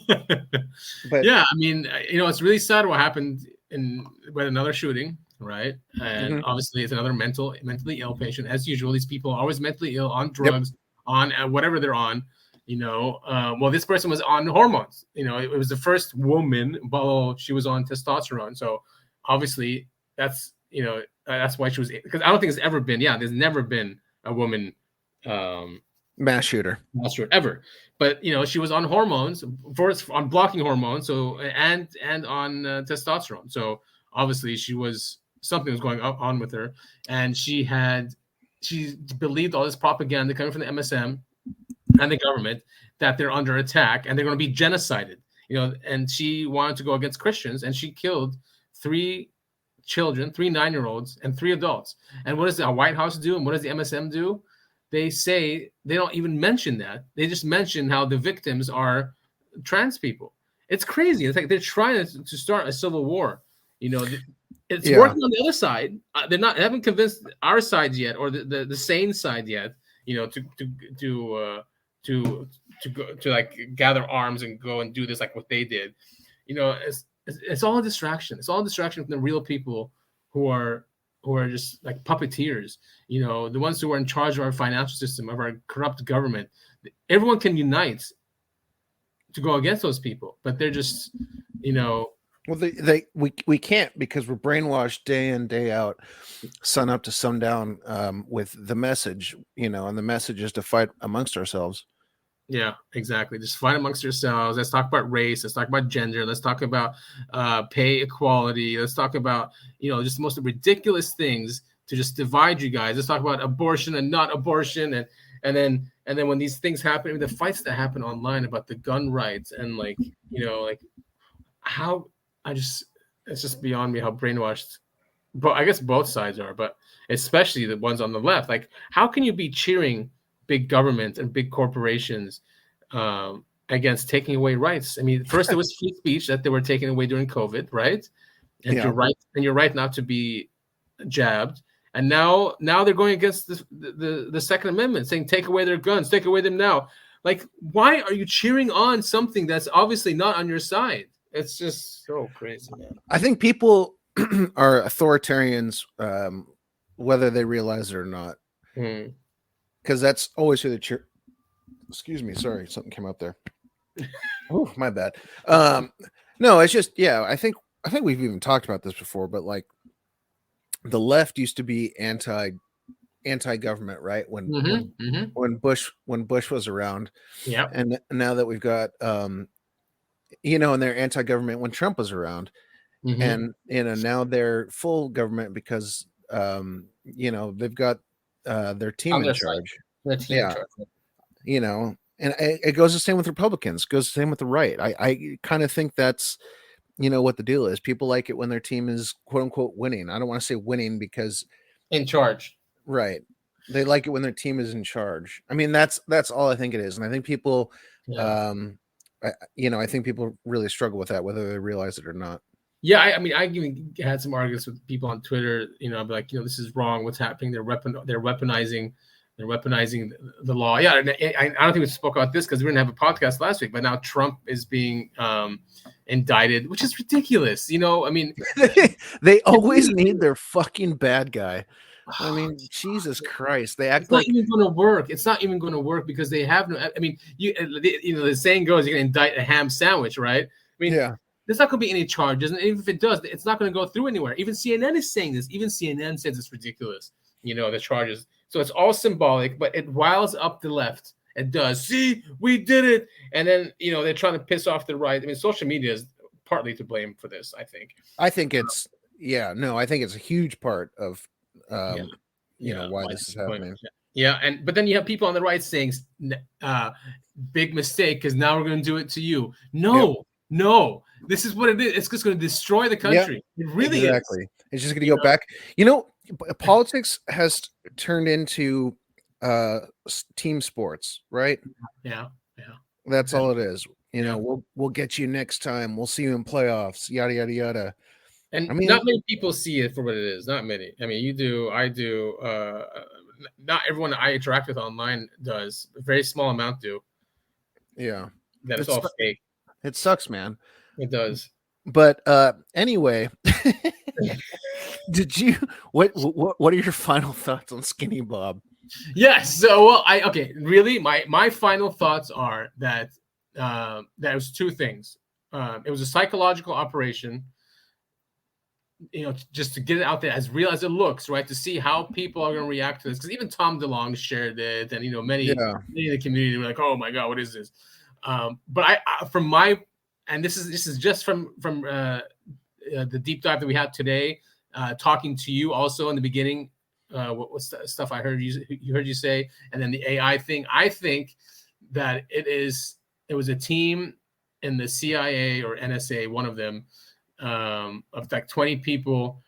Speaker 3: But
Speaker 2: Yeah, I mean, it's really sad what happened with another shooting, right? And obviously, it's another mentally ill patient. As usual, these people are always mentally ill, on drugs, on whatever they're on. Well, this person was on hormones. It was the first woman, but she was on testosterone. So obviously, that's why she was. Because I don't think there's never been a woman
Speaker 3: mass shooter
Speaker 2: ever. But she was on hormones, first on blocking hormones, so and on testosterone. So obviously something was going on with her, and she believed all this propaganda coming from the MSM and the government that they're under attack and they're going to be genocided. And she wanted to go against Christians, and she killed 3 children, 3 9-year-olds, and 3 adults. And what does the White House do? And what does the MSM do? They say they don't even mention that. They just mention how the victims are trans people. It's crazy. It's like they're trying to start a civil war. It's working on the other side. They haven't convinced our side yet, or the sane side yet. To like gather arms and go and do this like what they did. It's all a distraction. It's all a distraction from the real people who are just like puppeteers, the ones who are in charge of our financial system, of our corrupt government. Everyone can unite to go against those people, but they're just,
Speaker 3: well, we can't, because we're brainwashed day in, day out, sun up to sundown, with the message, and the message is to fight amongst ourselves.
Speaker 2: Yeah, exactly. Just fight amongst yourselves. Let's talk about race. Let's talk about gender. Let's talk about pay equality. Let's talk about, just the most ridiculous things to just divide you guys. Let's talk about abortion and not abortion. And then when these things happen, the fights that happen online about the gun rights and how it's just beyond me how brainwashed. But I guess both sides are, but especially the ones on the left. Like, how can you be cheering big government and big corporations against taking away rights? I mean, first it was free speech that they were taking away during COVID, right? And you're right not to be jabbed. And now they're going against the Second Amendment, saying take away their guns, take away them now. Like, why are you cheering on something that's obviously not on your side? It's just so crazy, man.
Speaker 3: I think people are authoritarians, whether they realize it or not. Because that's always who they cheer. Excuse me, sorry, something came up there. Oh, my bad. No, it's just I think we've even talked about this before, but like the left used to be anti-government, right? When Bush was around, and now that we've got and they're anti-government when Trump was around, and now they're full government because they've got their team in charge. And it goes the same with Republicans. It goes the same with the right. I kind of think that's what the deal is. People like it when their team is quote unquote winning. I don't want to say winning because
Speaker 2: in charge,
Speaker 3: right? They like it when their team is in charge. I mean, that's all I think it is, and I think people, I think people really struggle with that, whether they realize it or not.
Speaker 2: Yeah, I mean, I even had some arguments with people on Twitter. I'd be like, this is wrong. What's happening? They're weaponizing the law. Yeah, and I don't think we spoke about this because we didn't have a podcast last week. But now Trump is being indicted, which is ridiculous. I mean,
Speaker 3: they always need their fucking bad guy. I mean, Jesus Christ! They act like
Speaker 2: it's not even going to work. It's not even going to work because they have no. I mean, the saying goes, you're going to indict a ham sandwich, right? I mean, yeah. There's not going to be any charges, and even if it does, it's not going to go through anywhere. Even CNN is saying this. Even CNN says it's ridiculous. The charges. So it's all symbolic, but it riles up the left. It does. See, we did it, and then they're trying to piss off the right. I mean, social media is partly to blame for this. I think
Speaker 3: it's I think it's a huge part of why this is happening.
Speaker 2: Yeah, but then you have people on the right saying, "Big mistake," because now we're going to do it to you. No, this is what it is. It's just going to destroy the country. It really is.
Speaker 3: It's just going to go back. Politics has turned into team sports, right?
Speaker 2: Yeah.
Speaker 3: That's all it is. We'll get you next time. We'll see you in playoffs. Yada yada yada.
Speaker 2: And
Speaker 3: I mean,
Speaker 2: not many people see it for what it is. Not many. I mean, you do, I do. Not everyone I interact with online does. A very small amount do.
Speaker 3: yeah,
Speaker 2: That it's
Speaker 3: it's
Speaker 2: all fake.
Speaker 3: it sucks, man.
Speaker 2: It does.
Speaker 3: But anyway, did you what are your final thoughts on Skinny Bob?
Speaker 2: Yes. So, well, okay. Really, my final thoughts are that that was two things. It was a psychological operation, just to get it out there as real as it looks, right? To see how people are going to react to this. Because even Tom DeLonge shared it, and many in the community were like, "Oh my God, what is this?" But from my, and this is just from the deep dive that we had today, talking to you also in the beginning. What was stuff I heard you say, and then the AI thing. I think that it was a team in the CIA or NSA, one of them, of like 20 people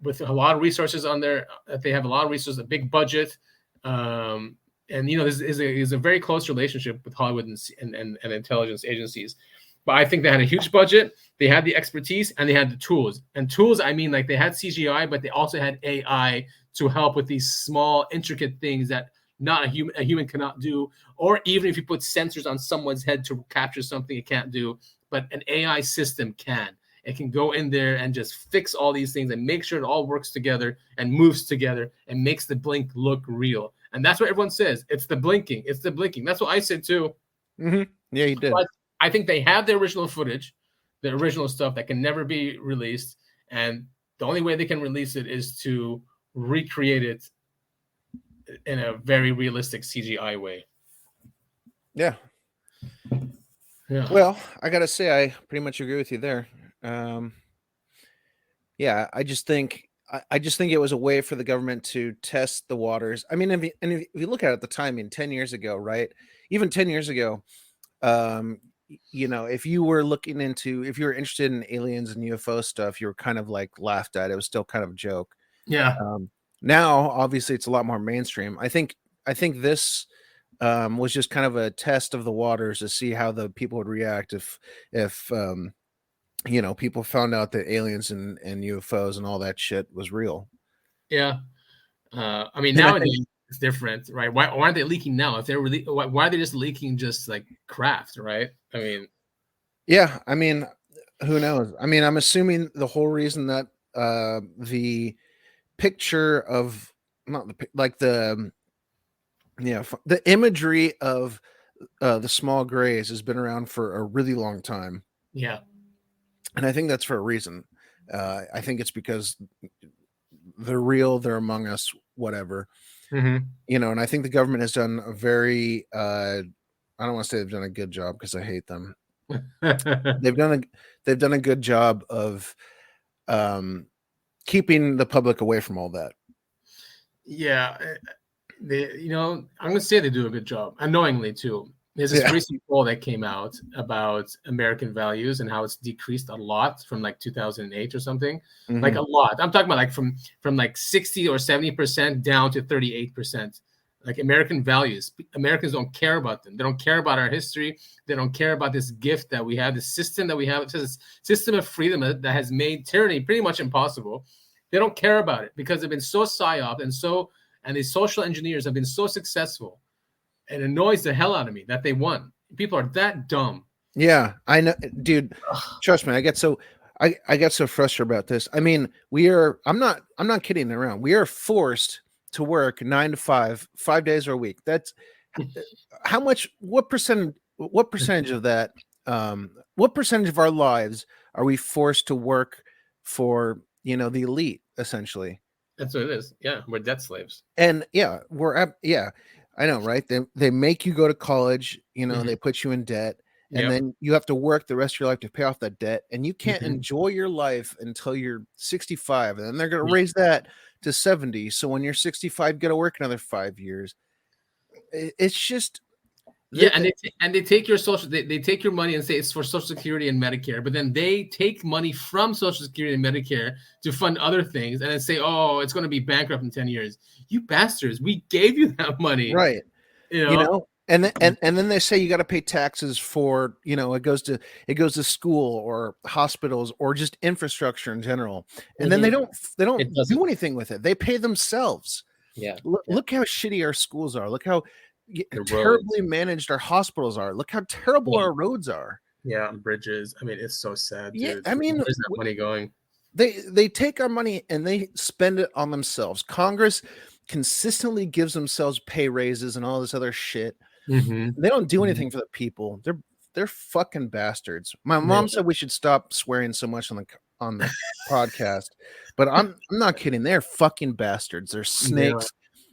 Speaker 2: with a lot of resources on there. They have a lot of resources, a big budget, and this is a very close relationship with Hollywood and intelligence agencies. But I think they had a huge budget, they had the expertise, and they had the tools. And tools, I mean, like they had CGI, but they also had AI to help with these small, intricate things that not a human cannot do. Or even if you put sensors on someone's head to capture something it can't do, but an AI system can. It can go in there and just fix all these things and make sure it all works together and moves together and makes the blink look real. And that's what everyone says. It's the blinking. It's the blinking. That's what I said too.
Speaker 3: Mm-hmm. Yeah, you did.
Speaker 2: But I think they have the original footage, the original stuff that can never be released. And the only way they can release it is to recreate it in a very realistic CGI way.
Speaker 3: Yeah.
Speaker 2: Yeah.
Speaker 3: Well, I got to say, I pretty much agree with you there. Yeah, I just think it was a way for the government to test the waters. I mean, if you look at it at the time, 10 years ago, right? Even 10 years ago, if you were if you were interested in aliens and UFO stuff, you were kind of like laughed at. It was still kind of a joke.
Speaker 2: Yeah.
Speaker 3: Now, obviously, it's a lot more mainstream. I think this was just kind of a test of the waters to see how the people would react if people found out that aliens and UFOs and all that shit was real.
Speaker 2: Yeah. I mean, nowadays it's different, right? Why aren't they leaking now? If they're really, why are they just leaking just like craft, right? I mean,
Speaker 3: yeah. I mean, who knows? I mean, I'm assuming the whole reason that the picture of the imagery of the small grays has been around for a really long time.
Speaker 2: Yeah.
Speaker 3: And I think that's for a reason. I think it's because they're real, they're among us, whatever.
Speaker 2: Mm-hmm.
Speaker 3: And I think the government has done a very I don't want to say they've done a good job because I hate them. They've done a good job of keeping the public away from all that.
Speaker 2: Yeah. I'm going to say they do a good job, unknowingly too. There's this recent poll that came out about American values and how it's decreased a lot from like 2008 or something. Mm-hmm. Like a lot. I'm talking about like from like 60 or 70% down to 38%. Like American values. Americans don't care about them. They don't care about our history. They don't care about this gift that we have, the system that we have. It's a system of freedom that has made tyranny pretty much impossible. They don't care about it because they've been so psyoped and these social engineers have been so successful. It annoys the hell out of me that they won. People are that dumb.
Speaker 3: Yeah, I know, dude. Trust me, I get so frustrated about this. I mean, I'm not kidding around. We are forced to work 9 to 5, 5 days a week. That's how much. What percentage of that? What percentage of our lives are we forced to work for? The elite, essentially.
Speaker 2: That's what it is. Yeah, we're debt slaves.
Speaker 3: And I know, right? They make you go to college, mm-hmm. They put you in debt, and then you have to work the rest of your life to pay off that debt, and you can't mm-hmm. enjoy your life until you're 65, and then they're going to raise that to 70. So when you're 65, you got to work another 5 years. It's just
Speaker 2: and they take your they take your money and say it's for Social Security and Medicare, but then they take money from Social Security and Medicare to fund other things, and then say, "Oh, it's going to be bankrupt in 10 years." You bastards! We gave you that money,
Speaker 3: right? And then they say you got to pay taxes for, it goes to school or hospitals or just infrastructure in general. And then they don't
Speaker 2: It doesn't.
Speaker 3: do anything with it. They pay themselves.
Speaker 2: Yeah.
Speaker 3: Look how shitty our schools are. Look how
Speaker 2: The
Speaker 3: terribly managed our hospitals are. Look how terrible our roads are.
Speaker 2: Yeah, bridges. I mean, it's so sad, dude.
Speaker 3: Yeah, I mean,
Speaker 2: where's that money going?
Speaker 3: They take our money and they spend it on themselves. Congress consistently gives themselves pay raises and all this other shit.
Speaker 2: Mm-hmm.
Speaker 3: They don't do anything for the people. They're fucking bastards. My mom said we should stop swearing so much on the podcast, but I'm not kidding. They're fucking bastards. They're snakes.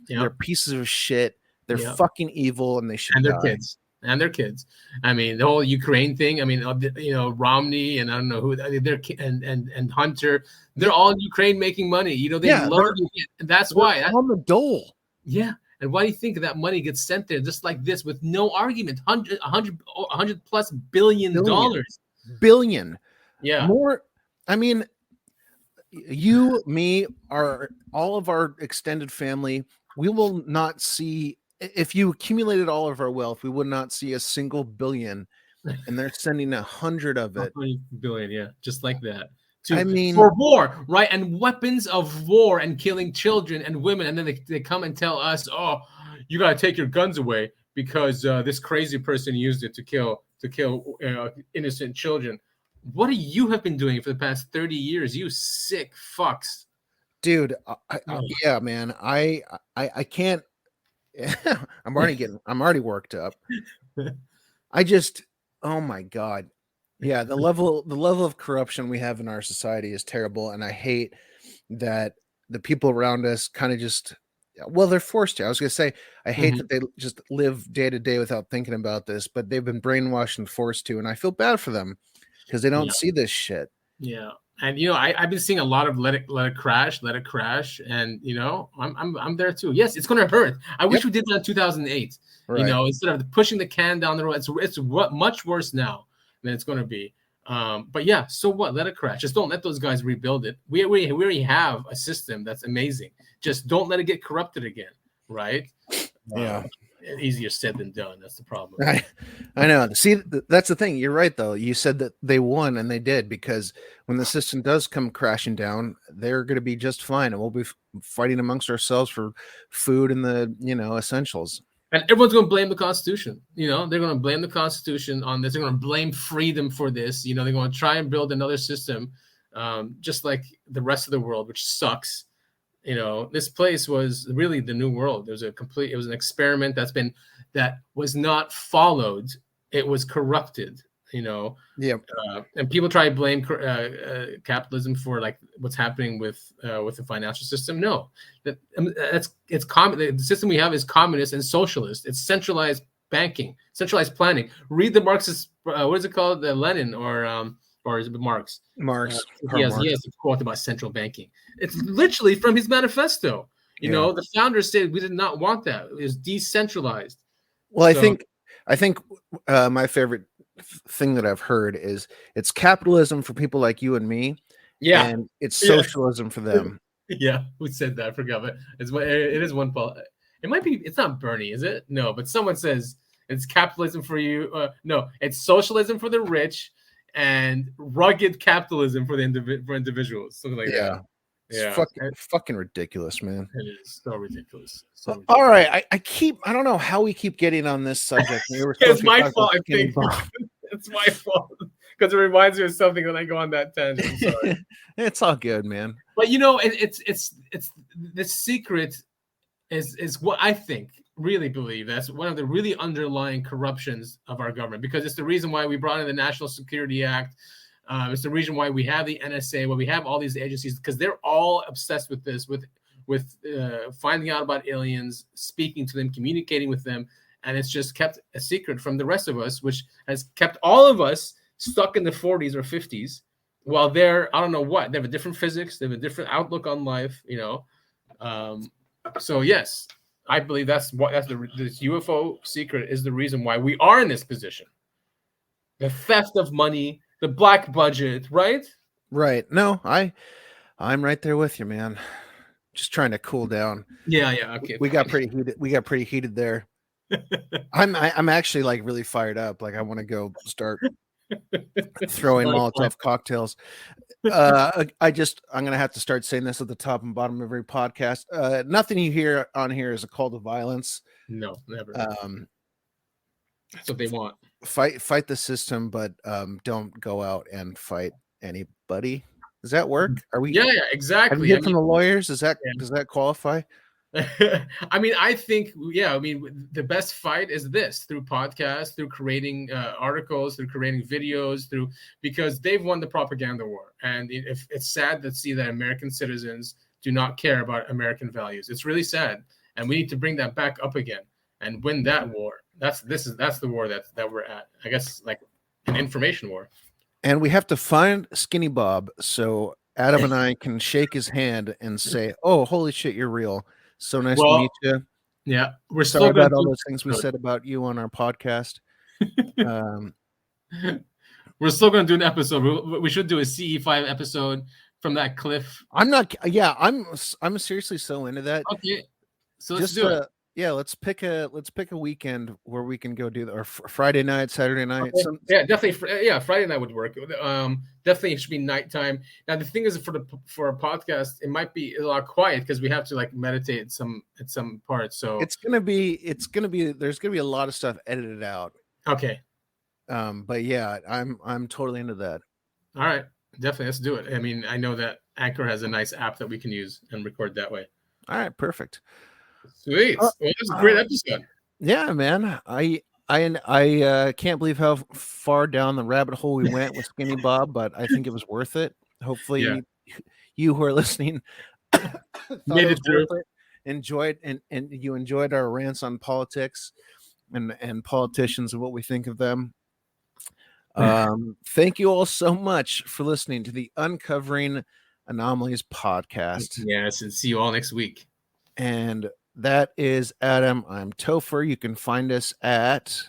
Speaker 2: Yeah.
Speaker 3: They're pieces of shit. They're
Speaker 2: Yeah.
Speaker 3: fucking evil, and they should.
Speaker 2: And their
Speaker 3: die.
Speaker 2: kids. And their kids. I mean, the whole Ukraine thing. I mean, Romney and I don't know who they're and Hunter. They're all in Ukraine making money. They love it. And that's why
Speaker 3: on the dole.
Speaker 2: Yeah. And why do you think that money gets sent there just like this with no argument? 100 plus billion dollars.
Speaker 3: Billion.
Speaker 2: Yeah.
Speaker 3: More. I mean, you, me, all of our extended family, we will not see, if you accumulated all of our wealth, we would not see a single billion, and they're sending 100 of it.
Speaker 2: 100 billion, yeah, just like that.
Speaker 3: For
Speaker 2: war, right? And weapons of war and killing children and women, and then they come and tell us, oh, you got to take your guns away because this crazy person used it to kill innocent children. What you have been doing for the past 30 years, you sick fucks,
Speaker 3: dude? Yeah, man. I can't. I'm already worked up. Oh my God. Yeah, the level of corruption we have in our society is terrible, and I hate that the people around us kind of just, they're forced to. I was gonna say I hate that they just live day to day without thinking about this, but they've been brainwashed and forced to, and I feel bad for them because they don't see this shit.
Speaker 2: Yeah, and I've been seeing a lot of let it crash, and I'm there too. Yes, it's gonna hurt. I wish we did that in 2008. Right. Instead of pushing the can down the road, it's much worse now than it's going to be. But yeah, so what? Let it crash. Just don't let those guys rebuild it. We already have a system that's amazing. Just don't let it get corrupted again, right?
Speaker 3: Yeah.
Speaker 2: Easier said than done. That's the problem.
Speaker 3: I know. See, that's the thing. You're right, though. You said that they won, and they did, because when the system does come crashing down, they're going to be just fine, and we'll be fighting amongst ourselves for food and the essentials.
Speaker 2: And everyone's going to blame the Constitution. They're going to blame the Constitution on this. They're going to blame freedom for this. They're going to try and build another system, just like the rest of the world, which sucks. This place was really the new world. It was an experiment that was not followed. It was corrupted.
Speaker 3: Yeah.
Speaker 2: And people try to blame capitalism for like what's happening with the financial system. No, it's common. The system we have is communist and socialist. It's centralized banking, centralized planning. Read the Marxist. What is it called? The Lenin or is it Marx?
Speaker 3: Marx.
Speaker 2: He has a quote about central banking. It's literally from his manifesto. The founders said we did not want that. It was decentralized.
Speaker 3: Well, I think my favorite thing that I've heard is it's capitalism for people like you and me.
Speaker 2: Yeah.
Speaker 3: And it's socialism for them.
Speaker 2: Yeah. Who said that? I forgot, but it is one Paul. It might be, it's not Bernie, is it? No, but someone says it's capitalism for you. No, it's socialism for the rich and rugged capitalism for the for individuals. Something like that.
Speaker 3: Yeah. It's fucking ridiculous, man.
Speaker 2: It is so ridiculous.
Speaker 3: All right. I don't know how we keep getting on this subject.
Speaker 2: It's my fault, I think. It's my fault. Because it reminds me of something when I go on that tangent. I'm sorry.
Speaker 3: It's all good, man.
Speaker 2: But it's the secret is what I think, really believe that's one of the really underlying corruptions of our government, because it's the reason why we brought in the National Security Act. It's the reason why we have the NSA, why we have all these agencies, because they're all obsessed with this, with finding out about aliens, speaking to them, communicating with them, and it's just kept a secret from the rest of us, which has kept all of us stuck in the 40s or 50s, while they're, I don't know what, they have a different physics, they have a different outlook on life, So yes, I believe this UFO secret is the reason why we are in this position. The theft of money, the black budget, right?
Speaker 3: Right. No, I'm right there with you, man. Just trying to cool down.
Speaker 2: Yeah. Okay.
Speaker 3: We got pretty heated there. I'm actually like really fired up. Like I want to go start throwing Molotov cocktails. I'm gonna have to start saying this at the top and bottom of every podcast. Nothing you hear on here is a call to violence.
Speaker 2: No, never. That's what they want.
Speaker 3: Fight the system, but don't go out and fight anybody. Does that work? Are we?
Speaker 2: Yeah, exactly.
Speaker 3: Have you heard from the lawyers? Does that qualify?
Speaker 2: I mean, I think, the best fight is this, through podcasts, through creating articles, through creating videos, because they've won the propaganda war. And it's sad to see that American citizens do not care about American values. It's really sad. And we need to bring that back up again and win that war. That's the war that we're at. I guess like an information war.
Speaker 3: And we have to find Skinny Bob so Adam and I can shake his hand and say, "Oh, holy shit, you're real. So nice to meet you."
Speaker 2: Yeah, we're
Speaker 3: sorry about all those things we said about you on our podcast.
Speaker 2: We're still going to do an episode. We should do a CE5 episode from that cliff.
Speaker 3: I'm not. Yeah, I'm seriously so into that.
Speaker 2: Okay, so let's do it.
Speaker 3: Yeah, let's pick a weekend where we can go do that, or Friday night, Saturday night.
Speaker 2: Okay. Yeah, definitely. Yeah, Friday night would work. Definitely it should be nighttime. Now the thing is, for a podcast, it might be a lot quiet because we have to like meditate at some parts. So
Speaker 3: it's gonna be. There's gonna be a lot of stuff edited out.
Speaker 2: Okay.
Speaker 3: But yeah, I'm totally into that.
Speaker 2: All right, definitely, let's do it. I mean, I know that Anchor has a nice app that we can use and record that way.
Speaker 3: All right, perfect.
Speaker 2: Sweet. Well, that was a great episode.
Speaker 3: Yeah, man. I can't believe how far down the rabbit hole we went with Skinny Bob, but I think it was worth it. Hopefully, you who are listening
Speaker 2: made it through.
Speaker 3: Enjoyed and you enjoyed our rants on politics and politicians and what we think of them. Thank you all so much for listening to the Uncovering Anomalies podcast.
Speaker 2: Yes, and see you all next week.
Speaker 3: And that is Adam. I'm Topher. You can find us at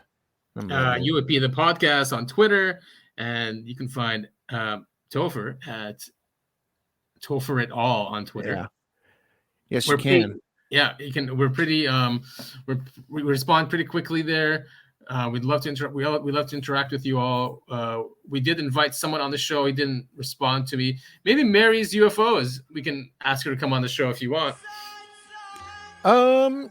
Speaker 2: UAP the podcast on Twitter, and you can find Topher at Topher et al on Twitter.
Speaker 3: Yeah. Yes, you can.
Speaker 2: You can. We're pretty. We respond pretty quickly there. We'd love to interact. We love to interact with you all. We did invite someone on the show. He didn't respond to me. Maybe Mary's UFOs. We can ask her to come on the show if you want.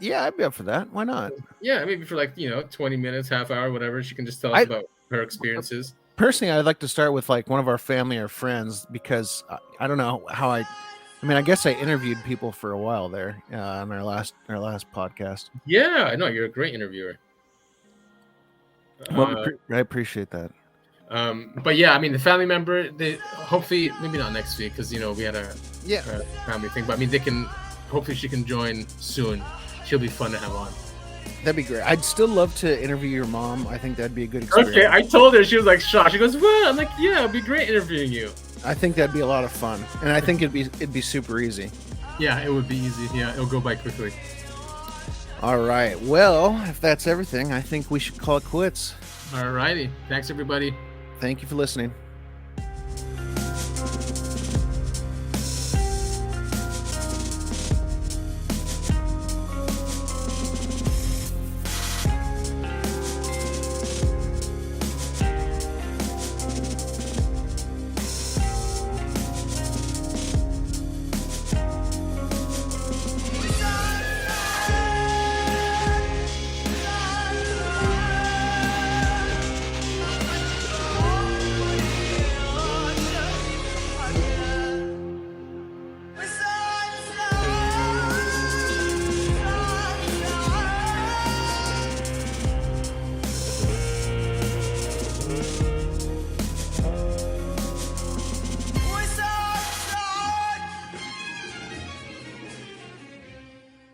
Speaker 3: Yeah, I'd be up for that. Why not?
Speaker 2: Yeah, maybe for 20 minutes, half hour, whatever. She can just tell us about her experiences.
Speaker 3: Personally, I'd like to start with like one of our family or friends because I don't know how I guess I interviewed people for a while there on our last podcast.
Speaker 2: Yeah, I know you're a great interviewer.
Speaker 3: Well, I appreciate that.
Speaker 2: But yeah, I mean, the family member, they hopefully maybe not next week because we had a family thing. But I mean, they can. Hopefully she can join soon. She'll be fun to have on.
Speaker 3: That'd be great. I'd still love to interview your mom. I think that'd be a good experience.
Speaker 2: Okay, I told her. She was like shocked. She goes, "What?" I'm like, "Yeah, it'd be great interviewing you."
Speaker 3: I think that'd be a lot of fun, and I think it'd be super easy.
Speaker 2: Yeah, it would be easy. Yeah, it'll go by quickly.
Speaker 3: All right. Well, if that's everything, I think we should call it quits.
Speaker 2: All righty. Thanks, everybody.
Speaker 3: Thank you for listening.